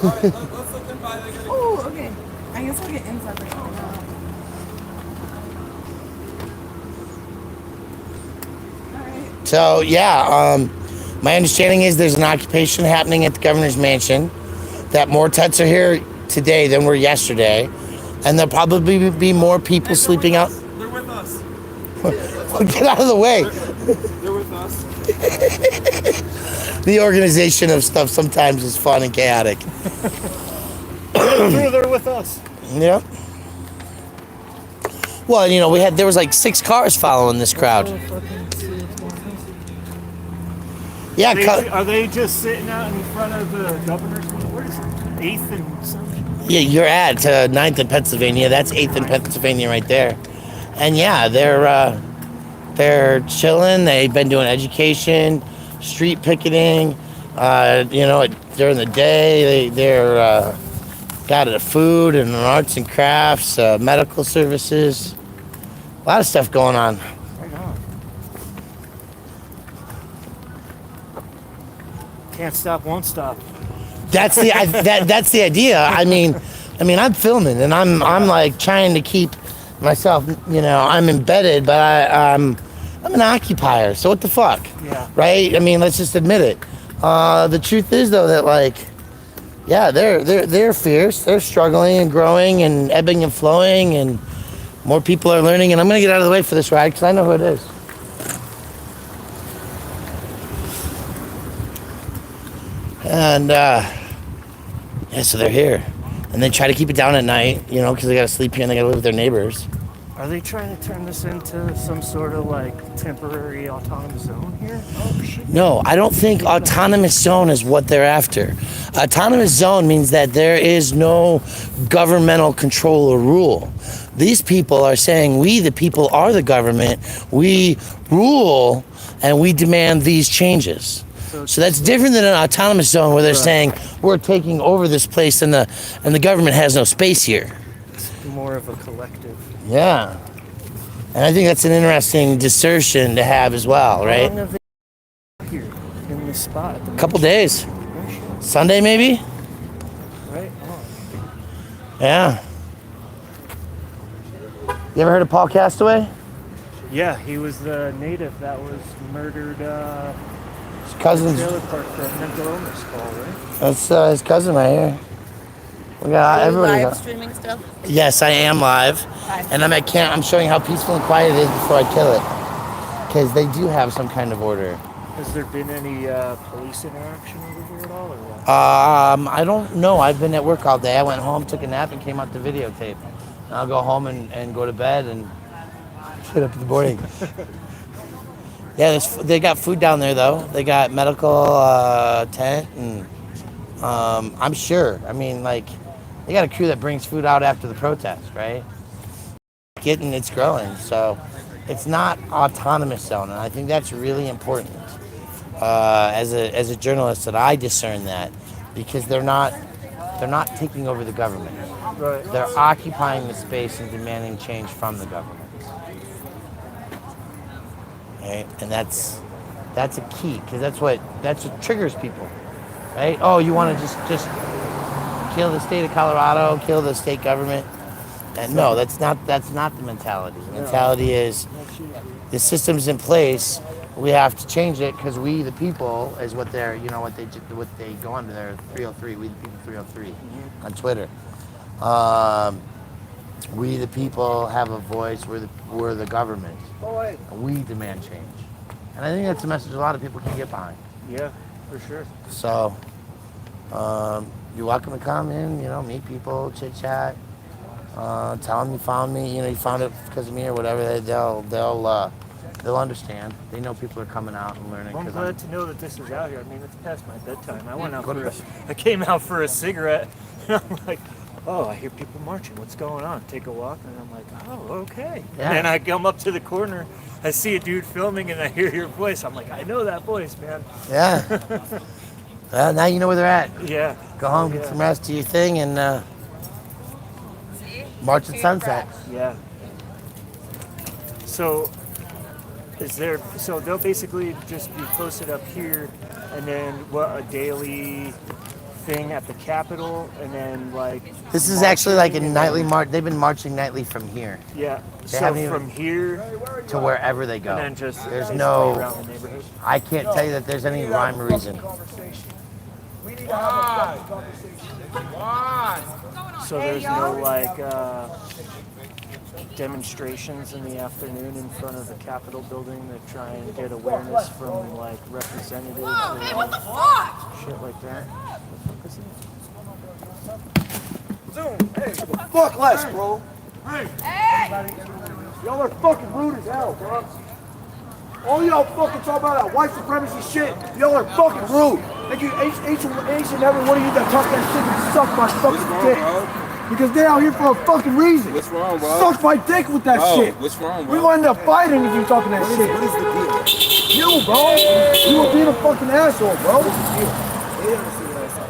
Oh, okay. I guess I'll get inside right now. So yeah, my understanding is there's an occupation happening at the governor's mansion. That more Tuts are here today than were yesterday, and there'll probably be more people sleeping out. They're with us. Get out of the way. They're with us. The organization of stuff sometimes is fun and chaotic. They're with us. Yeah. Well, you know, there was like 6 cars following this crowd. Yeah, Are they just sitting out in front of the governor's? Where is it? 8th and something? Yeah, you're at 9th in Pennsylvania. That's 8th in Pennsylvania right there. And yeah, they're chilling. They've been doing education, street picketing. You know, during the day, they're got food and arts and crafts, medical services. A lot of stuff going on. Can't stop, won't stop. That's the that's the idea. I mean, I'm filming and I'm like trying to keep myself. You know, I'm embedded, but I'm an occupier. So what the fuck? Yeah. Right? I mean, let's just admit it. The truth is though that like, yeah, they're fierce. They're struggling and growing and ebbing and flowing, and more people are learning. And I'm gonna get out of the way for this ride because I know who it is. And yeah, so they're here, and they try to keep it down at night, you know, because they gotta sleep here and they gotta live with their neighbors. Are they trying to turn this into some sort of like temporary autonomous zone here? Oh shit. No, I don't think autonomous zone is what they're after. Autonomous zone means that there is no governmental control or rule. These people are saying we, the people, are the government. We rule and we demand these changes. So that's different than an autonomous zone where they're saying we're taking over this place and the government has no space here. It's more of a collective. Yeah. And I think that's an interesting discussion to have as well, right? How long have they here in this spot? A couple days. Sunday maybe? Right on. Yeah. You ever heard of Paul Castaway? Yeah, he was the native that was murdered His cousin's. trailer park for a mental illness call, right? That's his cousin right here. We got Are you everybody. live streaming still? Yes, I am live, and I'm at camp. I'm showing how peaceful and quiet it is before I kill it, because they do have some kind of order. Has there been any police interaction over here at all, or what? I don't know. I've been at work all day. I went home, took a nap, and came out to videotape. And I'll go home and go to bed and get up in the morning. Yeah, they got food down there though. They got medical tent, and I'm sure. I mean, like, they got a crew that brings food out after the protest, right? It's growing, so it's not autonomous zone, and I think that's really important. As a journalist, that I discern that, because they're not taking over the government. Right. They're occupying the space and demanding change from the government. Right? And that's a key, because that's what triggers people, right? Oh, you want to just kill the state of Colorado, kill the state government? And no, that's not the mentality. The mentality is the system's in place. We have to change it because we, the people, is what they're, you know, what they go under their 303. We the people 303 on Twitter. We the people have a voice. We're the government. And we demand change. And I think that's a message a lot of people can get behind. Yeah, for sure. So, you're welcome to come in, you know, meet people, chit chat, tell them you found me, you know, you found it because of me or whatever. They'll understand. They know people are coming out and learning. Well, I'm glad to know that this is out here. I mean, it's past my bedtime. I came out for a cigarette, and I'm like, oh, I hear people marching. What's going on? Take a walk, and I'm like, oh, okay. Yeah. And then I come up to the corner, I see a dude filming, and I hear your voice. I'm like, I know that voice, man. Yeah. Well, now you know where they're at. Yeah. Go home, get some rest, do your thing, and march at sunset. Yeah. So, so they'll basically just be posted up here, and then a daily thing at the Capitol, and then like... This is actually like a nightly march. They've been marching nightly from here. Yeah. They So haven't from here to wherever they go. and then just There's basically no... around the neighborhood. I can't tell you that there's any rhyme or reason. We need to have a fucking conversation. Why? So there's no like demonstrations in the afternoon in front of the Capitol building that try and get awareness from like representatives or what the fuck? shit like that. What the fuck is it? Zoom, hey, fuck less, bro. Hey! Y'all are fucking rude as hell, bro. All y'all fucking talk about that white supremacy shit, y'all are fucking rude. Thank you, each and every one of you that talk that shit can suck my fucking dick. Bro? Because they're out here for a fucking reason. What's wrong, bro? Suck my dick with that shit. What's wrong, bro? We gonna end up fighting if you talking that shit. What is the deal? You, bro. You were being a fucking asshole, bro. What's the deal? They understood what I said,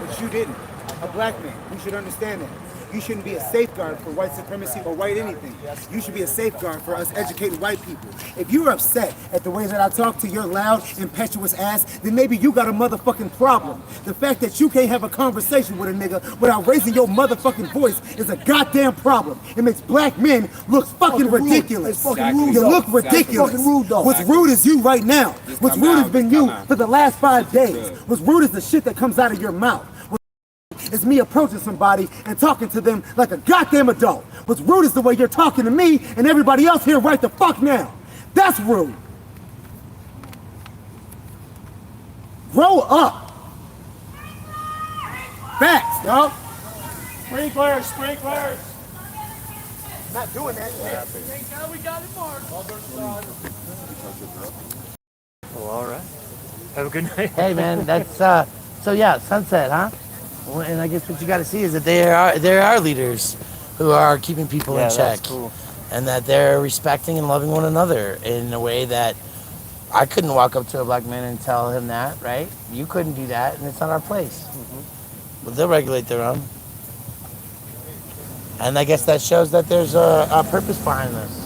but you didn't. A black man. You should understand that. You shouldn't be a safeguard for white supremacy or white anything. You should be a safeguard for us educated white people. If you're upset at the way that I talk to your loud, impetuous ass, then maybe you got a motherfucking problem. The fact that you can't have a conversation with a nigga without raising your motherfucking voice is a goddamn problem. It makes black men look fucking ridiculous. You look ridiculous. What's rude is you right now. What's rude has been you for the last 5 days. What's rude is the shit that comes out of your mouth. It's me approaching somebody and talking to them like a goddamn adult. What's rude is the way you're talking to me and everybody else here right the fuck now. That's rude. Grow up. Facts, yo. Sprinklers, sprinklers. Not doing that. Thank God we got it marked. Well, all right. Have a good night. Hey man, that's so yeah, sunset, huh? Well, and I guess what you got to see is that there are leaders who are keeping people in check, that's cool. and that they're respecting and loving one another in a way that I couldn't walk up to a black man and tell him that, right? You couldn't do that, and it's not our place. But they'll regulate their own. And I guess that shows that there's a purpose behind this.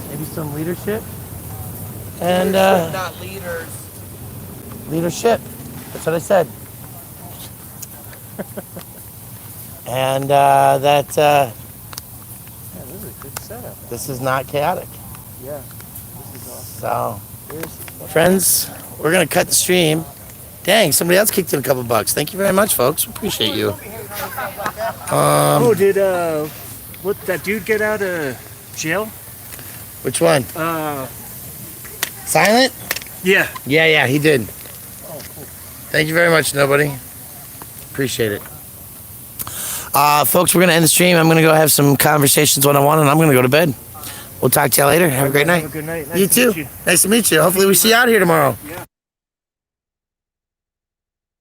Maybe some leadership. And not leaders. leadership. That's what I said. And that Yeah, this is a good setup. this is not chaotic. Yeah, this is awesome. So, friends, we're gonna cut the stream. Dang, somebody else kicked in a couple bucks. Thank you very much, folks. Appreciate you. Oh, did what that dude get out of jail? Which one? Silent? Yeah. Yeah, he did. Thank you very much, nobody. Appreciate it. Folks, we're gonna end the stream. I'm gonna go have some conversations one-on-one, and I'm gonna go to bed. We'll talk to you later. Have a great night. Have a good night. You too. Nice to meet you. Hopefully we see you out here tomorrow. Yeah.